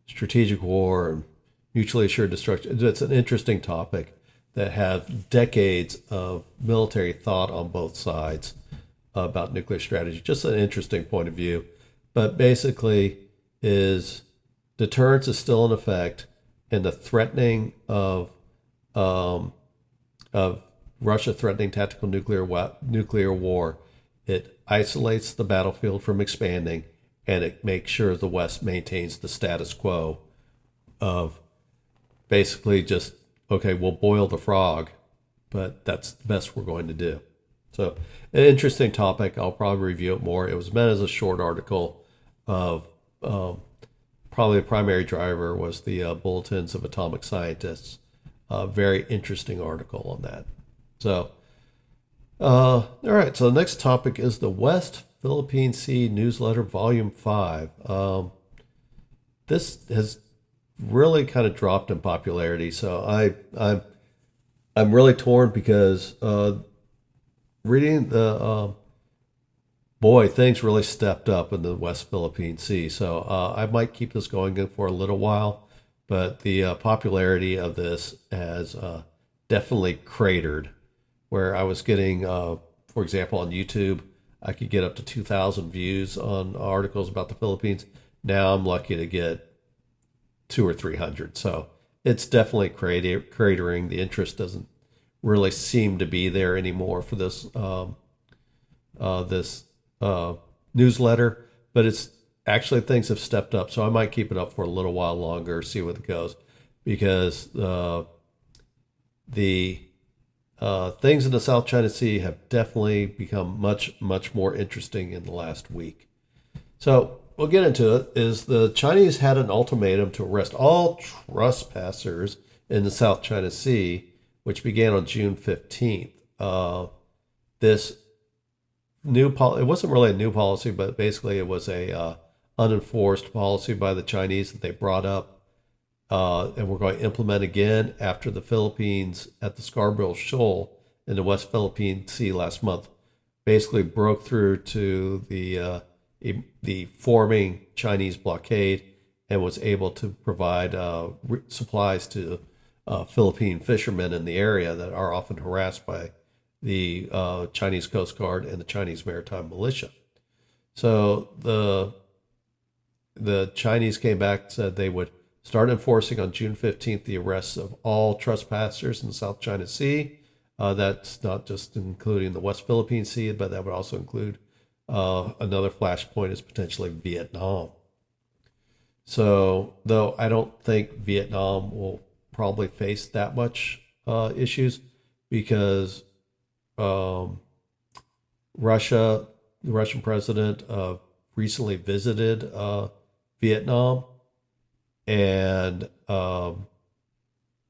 strategic war and mutually assured destruction. It's an interesting topic that has decades of military thought on both sides about nuclear strategy. Just an interesting point of view. But basically is deterrence is still in effect, and the threatening of Russia threatening tactical nuclear war, it isolates the battlefield from expanding, and it makes sure the West maintains the status quo of basically just, okay, we'll boil the frog, but that's the best we're going to do. So an interesting topic. I'll probably review it more. It was meant as a short article of probably the primary driver was the bulletins of atomic scientists a very interesting article on that. So, all right. So the next topic is the West Philippine Sea Newsletter, Volume 5. This has really kind of dropped in popularity. So I'm really torn because reading the boy, things really stepped up in the West Philippine Sea. So I might keep this going for a little while, but the popularity of this has definitely cratered. Where I was getting, for example, on YouTube, I could get up to 2,000 views on articles about the Philippines. Now I'm lucky to get 200 or 300. So it's definitely cratering. The interest doesn't really seem to be there anymore for this newsletter, but it's actually things have stepped up. So I might keep it up for a little while longer, see what it goes, because the things in the South China Sea have definitely become much, much more interesting in the last week. So we'll get into it. Is the Chinese had an ultimatum to arrest all trespassers in the South China Sea, which began on June 15th. This it wasn't really a new policy, but basically it was a unenforced policy by the Chinese that they brought up. And we're going to implement again after the Philippines at the Scarborough Shoal in the West Philippine Sea last month basically broke through to the forming Chinese blockade and was able to provide supplies to Philippine fishermen in the area that are often harassed by the Chinese Coast Guard and the Chinese Maritime Militia. So the Chinese came back and said they would start enforcing on June 15th the arrests of all trespassers in the South China Sea. That's not just including the West Philippine Sea, but that would also include another flashpoint is potentially Vietnam. So, though I don't think Vietnam will probably face that much issues because Russia, the Russian president, recently visited Vietnam. And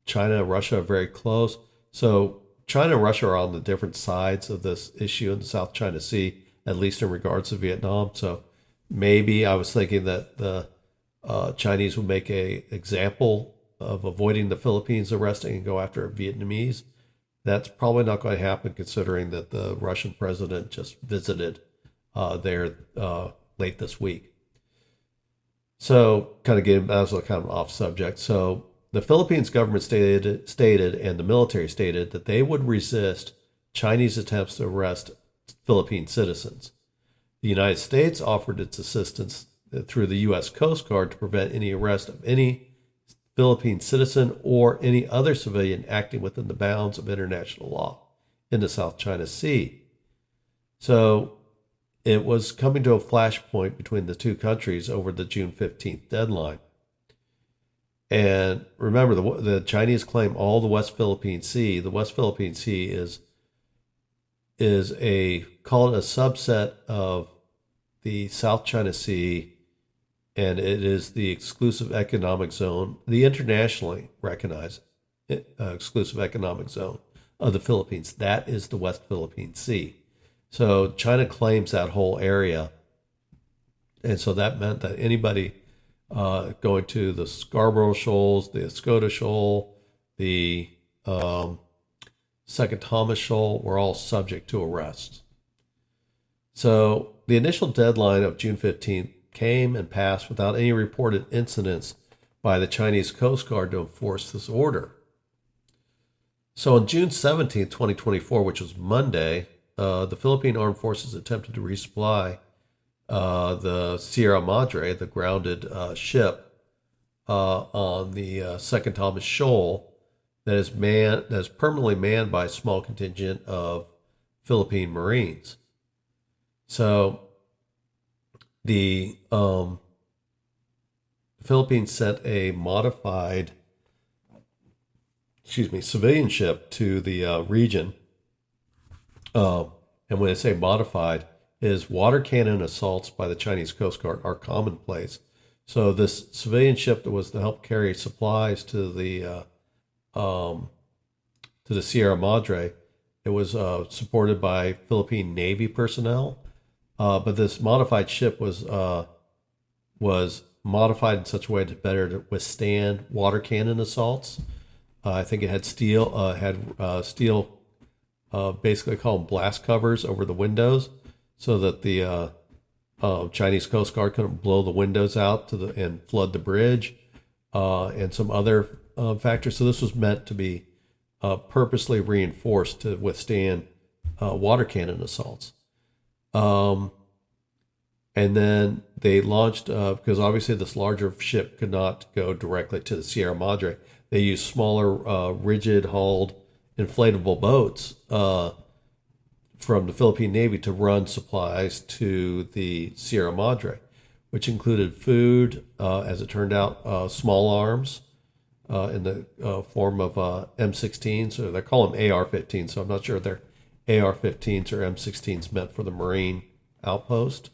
China and Russia are very close. So China and Russia are on the different sides of this issue in the South China Sea, at least in regards to Vietnam. So maybe I was thinking that the Chinese would make an example of avoiding the Philippines arresting and go after Vietnamese. That's probably not going to happen considering that the Russian president just visited there late this week. So, kind of getting that was kind of off subject. So, the Philippines government stated, and the military stated that they would resist Chinese attempts to arrest Philippine citizens. The United States offered its assistance through the U.S. Coast Guard to prevent any arrest of any Philippine citizen or any other civilian acting within the bounds of international law in the South China Sea. So, it was coming to a flashpoint between the two countries over the June 15th deadline. And remember, the Chinese claim all the West Philippine Sea. The West Philippine Sea is called a subset of the South China Sea, and it is the exclusive economic zone, the internationally recognized exclusive economic zone of the Philippines. That is the West Philippine Sea. So China claims that whole area. And so that meant that anybody going to the Scarborough Shoals, the Escoda Shoal, the Second Thomas Shoal were all subject to arrest. So the initial deadline of June 15th came and passed without any reported incidents by the Chinese Coast Guard to enforce this order. So on June 17th, 2024, which was Monday, the Philippine Armed Forces attempted to resupply the Sierra Madre, the grounded ship on the Second Thomas Shoal that is permanently manned by a small contingent of Philippine Marines. So the Philippines sent a modified, civilian ship to the region. And when I say modified, is water cannon assaults by the Chinese Coast Guard are commonplace. So this civilian ship that was to help carry supplies to the to the Sierra Madre. It was supported by Philippine Navy personnel, but this modified ship was modified in such a way to better withstand water cannon assaults. I think it had steel, basically called blast covers over the windows, so that the Chinese Coast Guard couldn't blow the windows out and flood the bridge, and some other factors. So this was meant to be purposely reinforced to withstand water cannon assaults. And then they launched, because obviously this larger ship could not go directly to the Sierra Madre. They used smaller, rigid-hulled, inflatable boats from the Philippine Navy to run supplies to the Sierra Madre, which included food, as it turned out, small arms in the form of M16s. So they call them AR-15s, so I'm not sure if they're AR-15s or M16s meant for the Marine outpost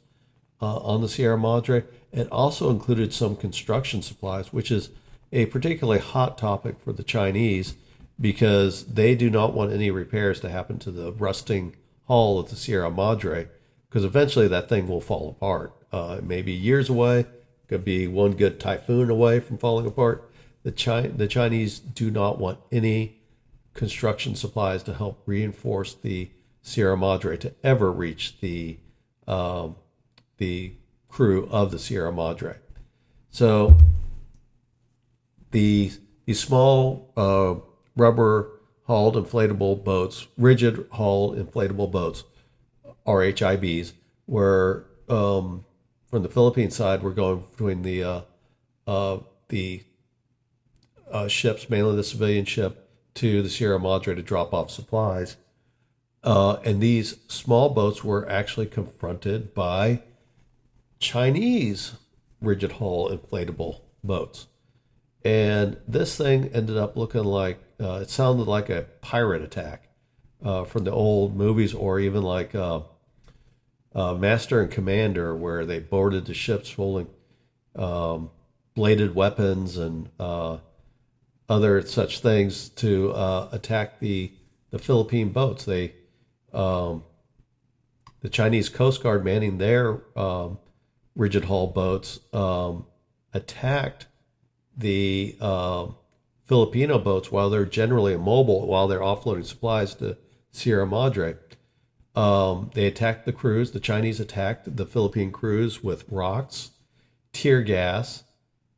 on the Sierra Madre. It also included some construction supplies, which is a particularly hot topic for the Chinese because they do not want any repairs to happen to the rusting hull of the Sierra Madre, because eventually that thing will fall apart. It may be years away, could be one good typhoon away from falling apart. The Chinese do not want any construction supplies to help reinforce the Sierra Madre to ever reach the crew of the Sierra Madre. So these small rubber-hulled inflatable boats, rigid-hulled inflatable boats, RHIBs, were from the Philippine side. We're going between the ships, mainly the civilian ship, to the Sierra Madre to drop off supplies. And these small boats were actually confronted by Chinese rigid hull inflatable boats. And this thing ended up looking like, it sounded like a pirate attack from the old movies, or even like Master and Commander, where they boarded the ships holding bladed weapons and other such things to attack the Philippine boats. The Chinese Coast Guard manning their rigid hull boats attacked the Filipino boats while they're generally immobile, while they're offloading supplies to Sierra Madre. They attacked the crews. The Chinese attacked the Philippine crews with rocks, tear gas.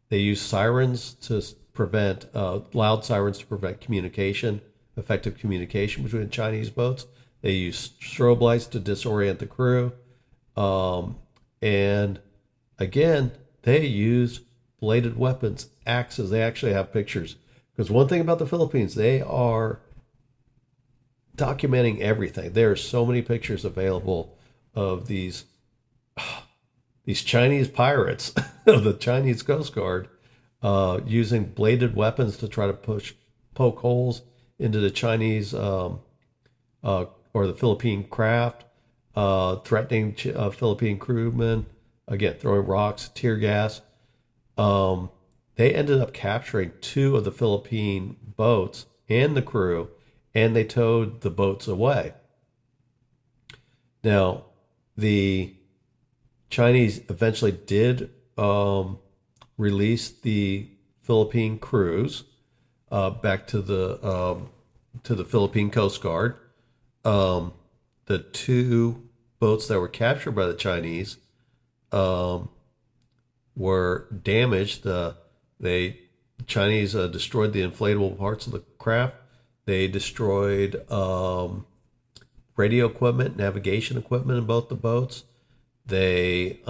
They used sirens to prevent, loud sirens to prevent effective communication between the Chinese boats. They used strobe lights to disorient the crew. And again, they use bladed weapons, axes. They actually have pictures. Because one thing about the Philippines, they are documenting everything. There are so many pictures available of these Chinese pirates of the Chinese Coast Guard using bladed weapons to try to poke holes into the Chinese or the Philippine craft, threatening Philippine crewmen, again, throwing rocks, tear gas. They ended up capturing 2 of the Philippine boats and the crew, and they towed the boats away. Now, the Chinese eventually did release the Philippine crews back to the Philippine Coast Guard. The 2 boats that were captured by the Chinese were damaged. The Chinese destroyed the inflatable parts of the craft. They destroyed radio equipment, navigation equipment in both the boats. They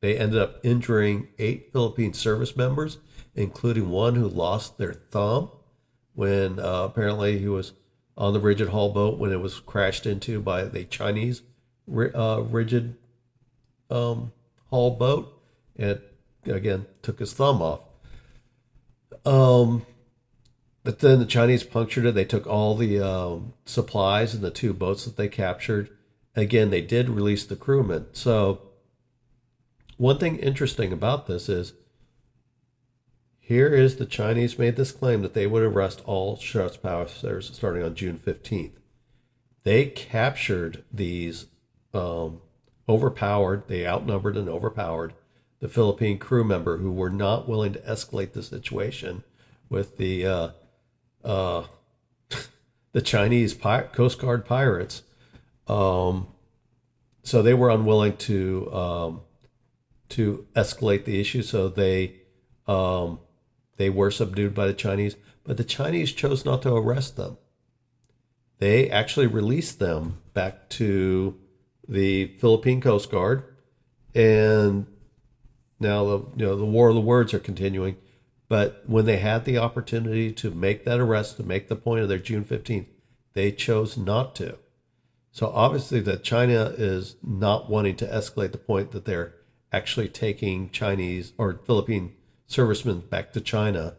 ended up injuring 8 Philippine service members, including one who lost their thumb when apparently he was on the rigid hull boat when it was crashed into by the Chinese rigid hull boat. It again took his thumb off. But then the Chinese punctured it. They took all the supplies in the 2 boats that they captured. Again, they did release the crewmen. So one thing interesting about this is here is the Chinese made this claim that they would arrest all trespassers starting on June 15th. They captured these they outnumbered and overpowered the Philippine crew member who were not willing to escalate the situation with the Chinese Coast Guard pirates. So they were unwilling to escalate the issue. So they were subdued by the Chinese, but the Chinese chose not to arrest them. They actually released them back to the Philippine Coast Guard, and now the war of the words are continuing. But when they had the opportunity to make that arrest, to make the point of their June 15th, they chose not to. So obviously that China is not wanting to escalate the point that they're actually taking Chinese or Philippine servicemen back to China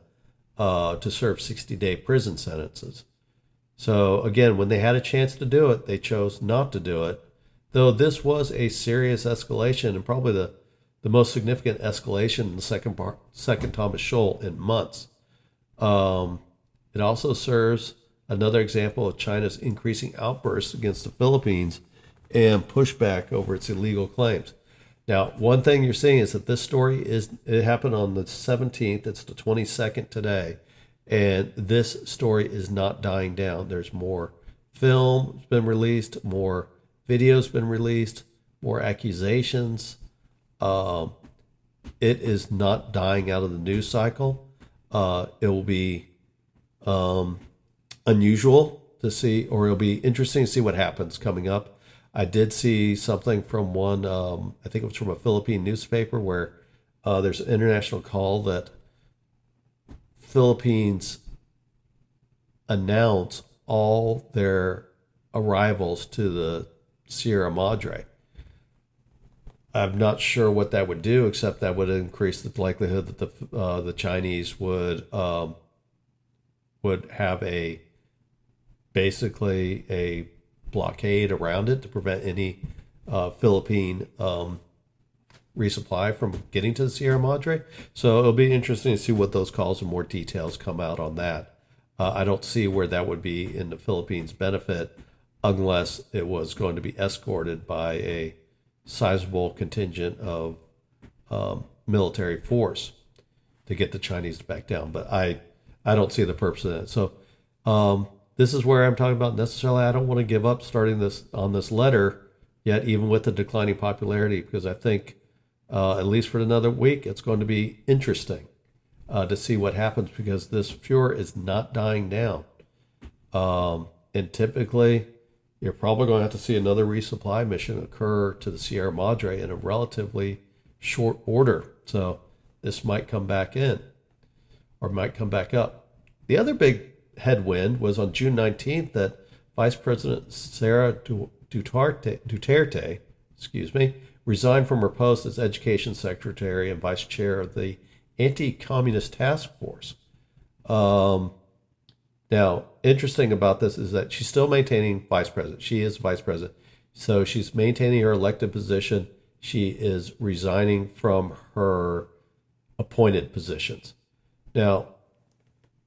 to serve 60-day prison sentences. So again, when they had a chance to do it, they chose not to do it, though this was a serious escalation and probably the most significant escalation in the second Thomas Shoal in months. It also serves another example of China's increasing outbursts against the Philippines and pushback over its illegal claims. Now, one thing you're seeing is that this story it happened on the 17th. It's the 22nd today. And this story is not dying down. There's more film has been released, more videos been released, more accusations. It is not dying out of the news cycle. It will be unusual to see, or it'll be interesting to see what happens coming up. I did see something from one, I think it was from a Philippine newspaper, where there's an international call that Philippines announce all their arrivals to the Sierra Madre. I'm not sure what that would do, except that would increase the likelihood that the Chinese would have basically a blockade around it to prevent any Philippine resupply from getting to the Sierra Madre. So it'll be interesting to see what those calls and more details come out on that. I don't see where that would be in the Philippines' benefit unless it was going to be escorted by a sizable contingent of military force to get the Chinese to back down. But I don't see the purpose of that. So this is where I'm talking about necessarily I don't want to give up starting this on this letter yet, even with the declining popularity, because I think at least for another week, it's going to be interesting to see what happens, because this furor is not dying down. And typically, you're probably going to have to see another resupply mission occur to the Sierra Madre in a relatively short order. So this might come back in or might come back up. The other big headwind was on June 19th that Vice President Sara Duterte, resigned from her post as Education Secretary and Vice Chair of the Anti-Communist Task Force. Now, interesting about this is that she's still maintaining vice president. She is vice president. So she's maintaining her elected position. She is resigning from her appointed positions. Now,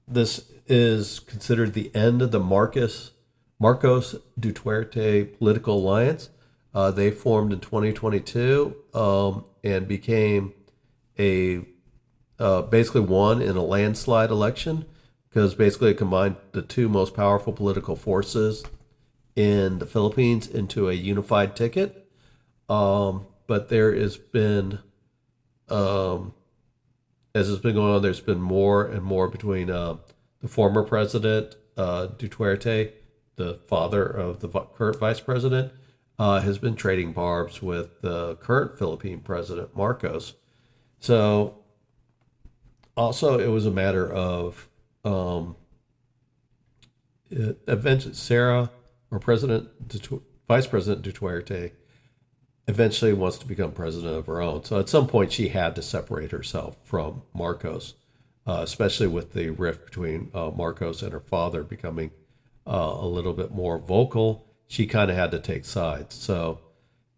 this is considered the end of the Marcos Duterte political alliance. They formed in 2022 and became basically won in a landslide election, because basically it combined the two most powerful political forces in the Philippines into a unified ticket. But there has been, as has been going on, there's been more and more between the former president, Duterte, the father of the current vice president, has been trading barbs with the current Philippine president, Marcos. So also it was a matter of eventually Sarah, or Vice President Duterte, eventually wants to become president of her own. So at some point she had to separate herself from Marcos, especially with the rift between Marcos and her father becoming a little bit more vocal. She kind of had to take sides. So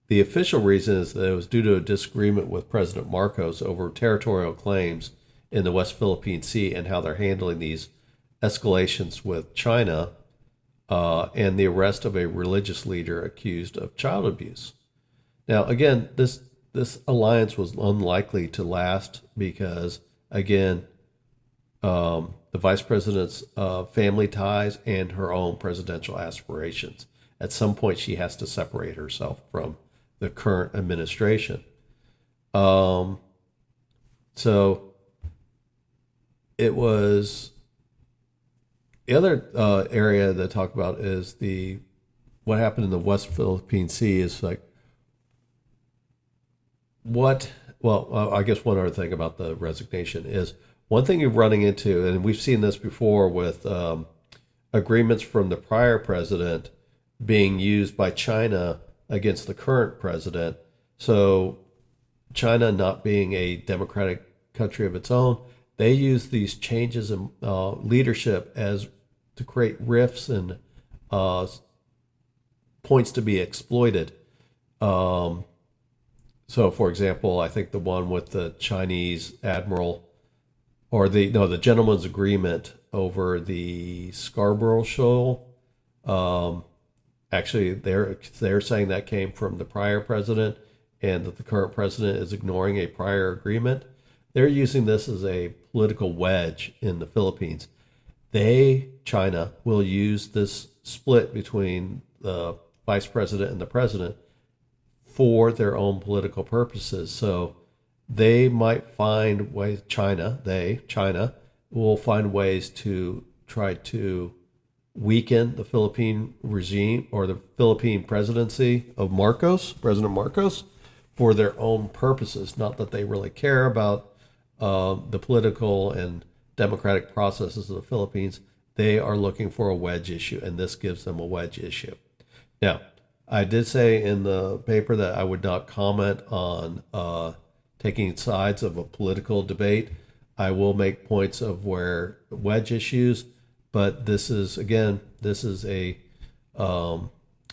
the official reason is that it was due to a disagreement with President Marcos over territorial claims in the West Philippine Sea and how they're handling these escalations with China, and the arrest of a religious leader accused of child abuse. Now, again, this alliance was unlikely to last because, again, the vice president's family ties and her own presidential aspirations. At some point, she has to separate herself from the current administration. So it was the other area that I talk about is what happened in the West Philippine Sea is like I guess one other thing about the resignation is one thing you're running into, and we've seen this before with agreements from the prior president being used by China against the current president. So China not being a democratic country of its own, they use these changes in leadership as to create rifts and points to be exploited. So, for example, I think the one with the Chinese admiral, or the gentleman's agreement over the Scarborough Shoal. Actually, they're saying that came from the prior president, and that the current president is ignoring a prior agreement. They're using this as a political wedge in the Philippines. China, will use this split between the vice president and the president for their own political purposes. So they might find ways, China will find ways to try to weaken the Philippine regime or the Philippine presidency of President Marcos, for their own purposes. Not that they really care about the political and democratic processes of the Philippines. They are looking for a wedge issue, and this gives them a wedge issue. Now, I did say in the paper that I would not comment on taking sides of a political debate. I will make points of where wedge issues, but this is a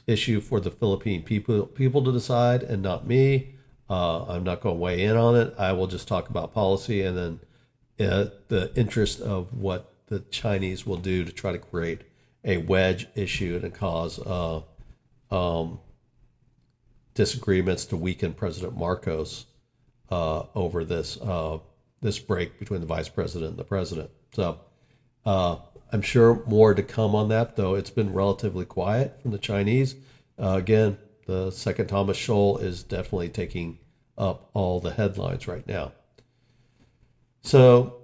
issue for the Philippine people to decide, and not me. I'm not going to weigh in on it. I will just talk about policy and then the interest of what the Chinese will do to try to create a wedge issue and cause disagreements to weaken President Marcos over this break between the vice president and the president. So I'm sure more to come on that, though it's been relatively quiet from the Chinese. Again, the Second Thomas Shoal is definitely taking up all the headlines right now. So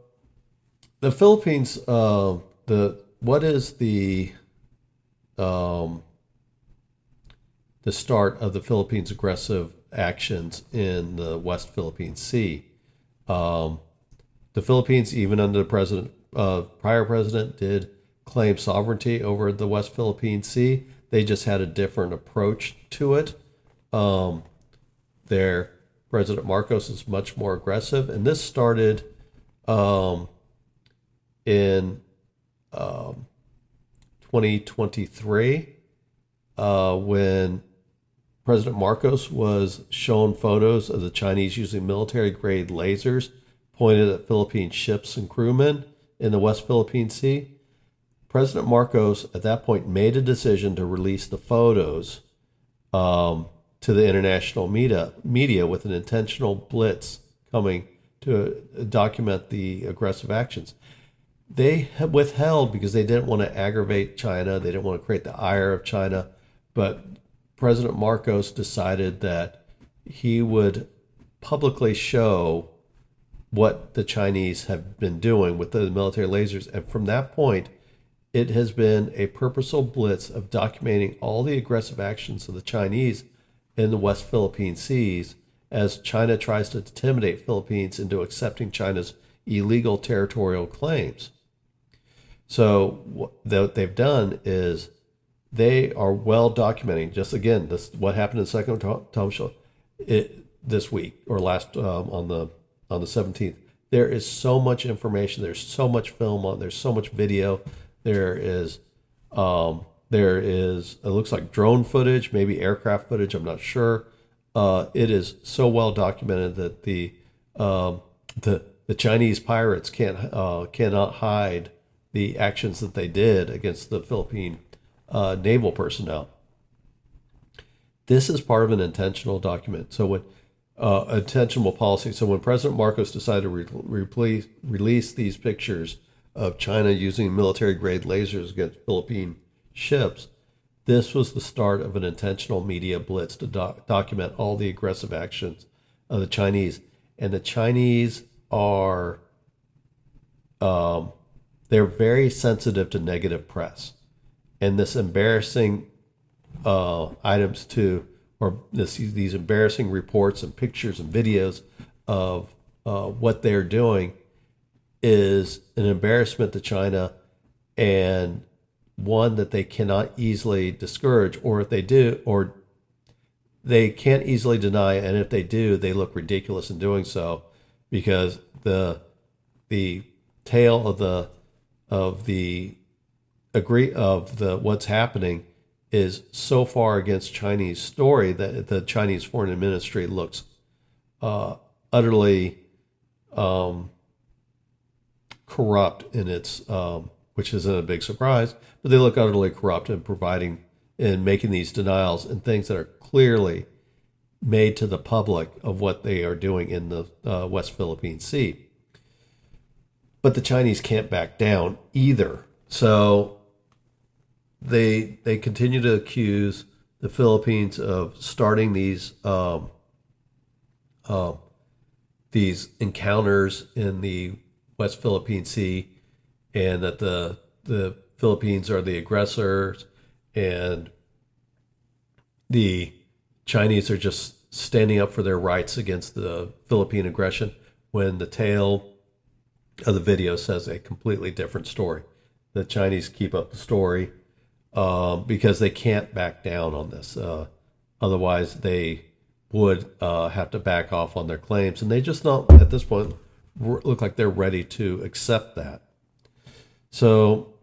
the Philippines, what is the start of the Philippines' aggressive actions in the West Philippine Sea? The Philippines, even under the prior president, did claim sovereignty over the West Philippine Sea. They just had a different approach to it. Their President Marcos is much more aggressive, and this started in 2023 when President Marcos was shown photos of the Chinese using military-grade lasers pointed at Philippine ships and crewmen in the West Philippine Sea. President Marcos, at that point, made a decision to release the photos to the international media with an intentional blitz coming to document the aggressive actions. They withheld because they didn't want to aggravate China. They didn't want to create the ire of China. But President Marcos decided that he would publicly show what the Chinese have been doing with the military lasers. And from that point, it has been a purposeful blitz of documenting all the aggressive actions of the Chinese in the West Philippine Seas as China tries to intimidate Philippines into accepting China's illegal territorial claims. So what they've done is they are well documenting, just again, what happened in the Second Thomas Shoal this week or last on the 17th. There is so much information. There's so much film on. There's so much video. There is it looks like drone footage, maybe aircraft footage. I'm not sure. It is so well documented that the the Chinese pirates cannot hide the actions that they did against the Philippine naval personnel. This is part of an intentional document. So when intentional policy. So when President Marcos decided to release these pictures of China using military-grade lasers against Philippine ships, this was the start of an intentional media blitz to document all the aggressive actions of the Chinese. And the Chinese are, they're very sensitive to negative press. And this embarrassing items to, or these embarrassing reports and pictures and videos of what they're doing is an embarrassment to China, and one that they cannot easily discourage, or if they do, or they can't easily deny, and if they do, they look ridiculous in doing so, because the tale of what's happening is so far against Chinese story that the Chinese foreign ministry looks utterly corrupt in its, which isn't a big surprise, but they look utterly corrupt in making these denials and things that are clearly made to the public of what they are doing in the West Philippine Sea. But the Chinese can't back down either. So they continue to accuse the Philippines of starting these encounters in the West Philippine Sea, and that the Philippines are the aggressors, and the Chinese are just standing up for their rights against the Philippine aggression, when the tale of the video says a completely different story. The Chinese keep up the story because they can't back down on this. Otherwise, they would have to back off on their claims, and they just don't, at this point, look like they're ready to accept that. So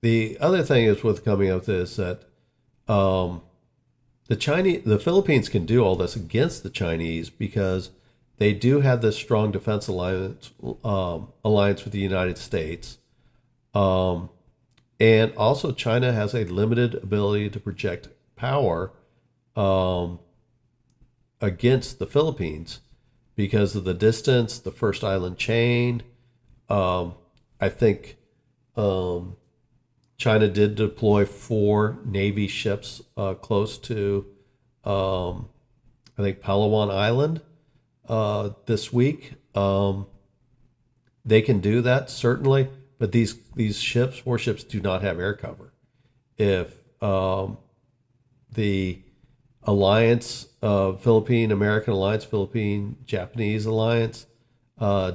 the other thing is with coming up with this, that the Philippines can do all this against the Chinese because they do have this strong defense alliance with the United States. And also China has a limited ability to project power against the Philippines because of the distance, the first island chain. I think China did deploy 4 Navy ships close to, I think, Palawan Island this week. They can do that, certainly, but these warships do not have air cover. If the alliance, Philippine-American alliance, Philippine-Japanese alliance,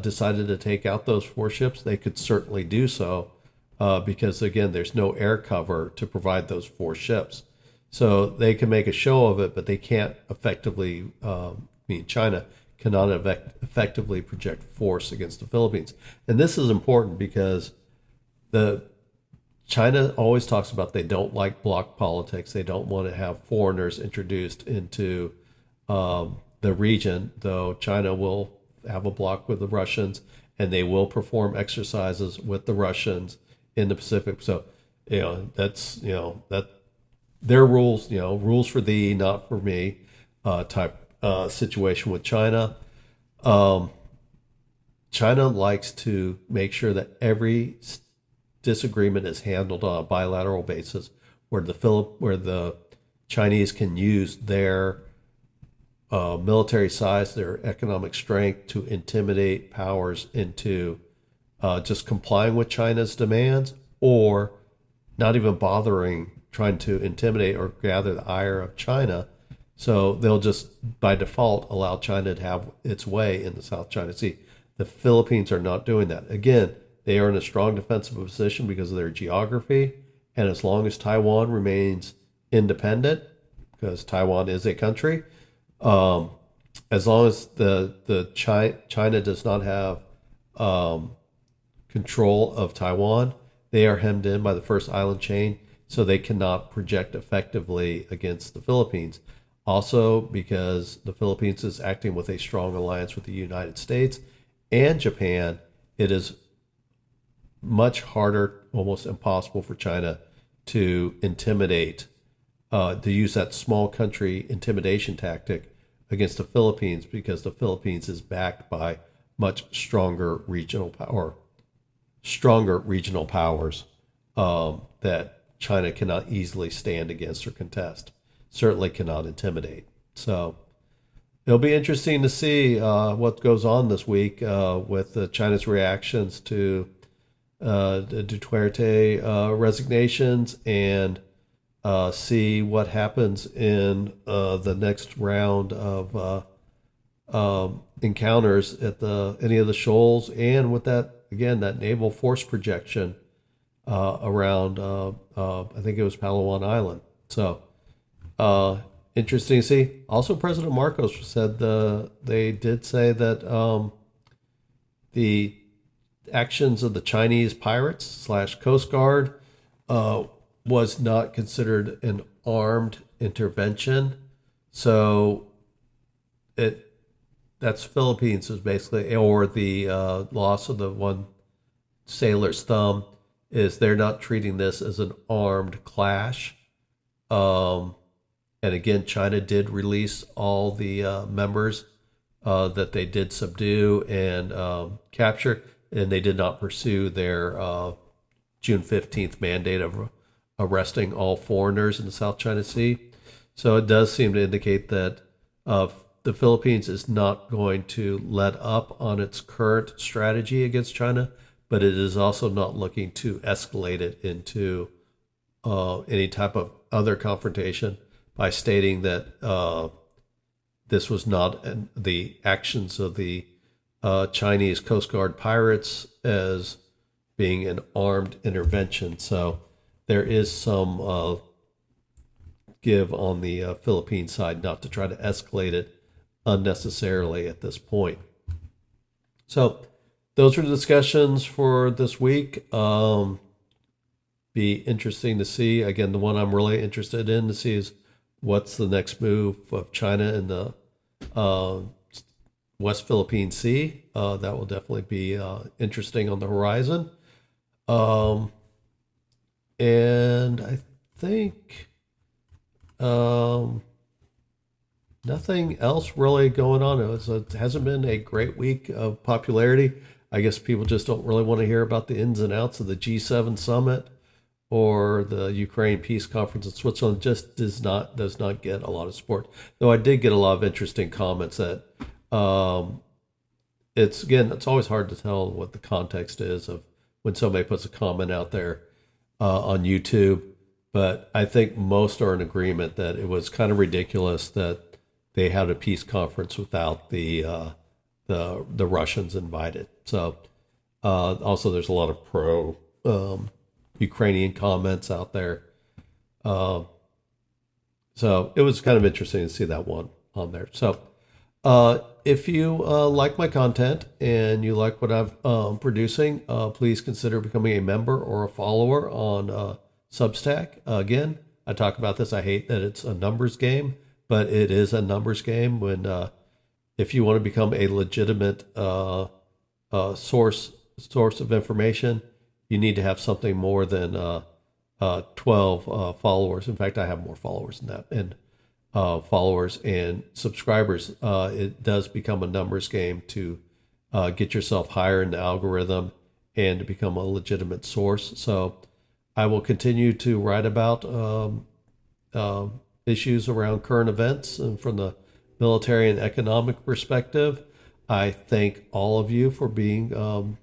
decided to take out those warships, they could certainly do so because, again, there's no air cover to provide those 4 ships. So they can make a show of it, but they can't effectively, China cannot effectively project force against the Philippines. And this is important because China always talks about they don't like bloc politics. They don't want to have foreigners introduced into the region, though China will have a bloc with the Russians, and they will perform exercises with the Russians in the Pacific. So, that's, that their rules, rules for thee, not for me, type situation with China. China likes to make sure that every disagreement is handled on a bilateral basis, where the Chinese can use their military size, their economic strength to intimidate powers into just complying with China's demands, or not even bothering trying to intimidate or gather the ire of China. So they'll just, by default, allow China to have its way in the South China Sea. The Philippines are not doing that. Again, they are in a strong defensive position because of their geography. And as long as Taiwan remains independent, because Taiwan is a country, as long as China does not have control of Taiwan, they are hemmed in by the first island chain, so they cannot project effectively against the Philippines. Also, because the Philippines is acting with a strong alliance with the United States, and Japan, it is much harder, almost impossible for China to intimidate, to use that small country intimidation tactic against the Philippines, because the Philippines is backed by much stronger regional powers that China cannot easily stand against or contest. Certainly cannot intimidate. So it'll be interesting to see what goes on this week with China's reactions to the Duterte resignations, and see what happens in the next round of encounters at any of the shoals, and with that naval force projection around I think it was Palawan Island. So interesting to see. Also, President Marcos said they did say that the actions of the Chinese pirates / Coast Guard was not considered an armed intervention. So that's Philippines is basically, or the loss of the one sailor's thumb, is they're not treating this as an armed clash. And again, China did release all the members that they did subdue and capture, and they did not pursue their June 15th mandate of arresting all foreigners in the South China Sea. So it does seem to indicate that the Philippines is not going to let up on its current strategy against China, but it is also not looking to escalate it into any type of other confrontation by stating that this was not the actions of the Chinese Coast Guard pirates as being an armed intervention. So there is some give on the Philippine side not to try to escalate it unnecessarily at this point. So those are the discussions for this week. Be interesting to see. Again, the one I'm really interested in to see is what's the next move of China in the West Philippine Sea. That will definitely be interesting on the horizon. And I think nothing else really going on. It hasn't been a great week of popularity. I guess people just don't really want to hear about the ins and outs of the G7 summit or the Ukraine peace conference in Switzerland. Just does not get a lot of support. Though I did get a lot of interesting comments that it's always hard to tell what the context is of when somebody puts a comment out there on YouTube. But I think most are in agreement that it was kind of ridiculous that they had a peace conference without the Russians invited. So also there's a lot of pro Ukrainian comments out there. So it was kind of interesting to see that one on there. So if you like my content and you like what I'm producing, please consider becoming a member or a follower on Substack. Again, I talk about this. I hate that it's a numbers game, but it is a numbers game. When if you want to become a legitimate source of information, you need to have something more than 12 followers. In fact, I have more followers than that, and followers and subscribers. It does become a numbers game to get yourself higher in the algorithm and to become a legitimate source. So I will continue to write about issues around current events and from the military and economic perspective. I thank all of you for being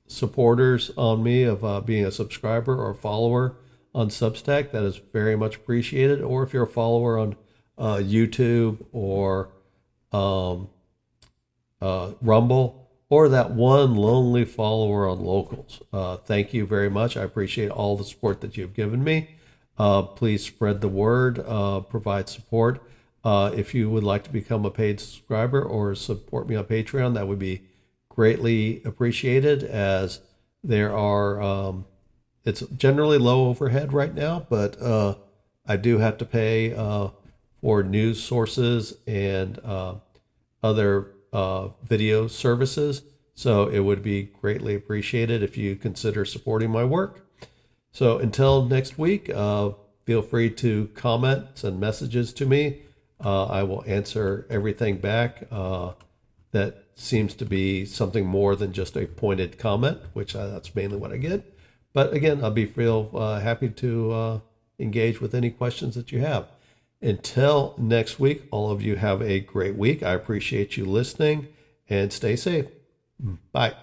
supporters on me of being a subscriber or follower on Substack. That is very much appreciated. Or if you're a follower on YouTube or Rumble, or that one lonely follower on Locals. Thank you very much. I appreciate all the support that you've given me. Please spread the word, provide support. If you would like to become a paid subscriber or support me on Patreon, that would be greatly appreciated, as there are, it's generally low overhead right now, but I do have to pay for news sources and other video services. So it would be greatly appreciated if you consider supporting my work. So until next week, feel free to comment, send messages to me. I will answer everything back that seems to be something more than just a pointed comment, which that's mainly what I get. But again, I'll be real happy to engage with any questions that you have. Until next week, all of you have a great week. I appreciate you listening and stay safe. Bye.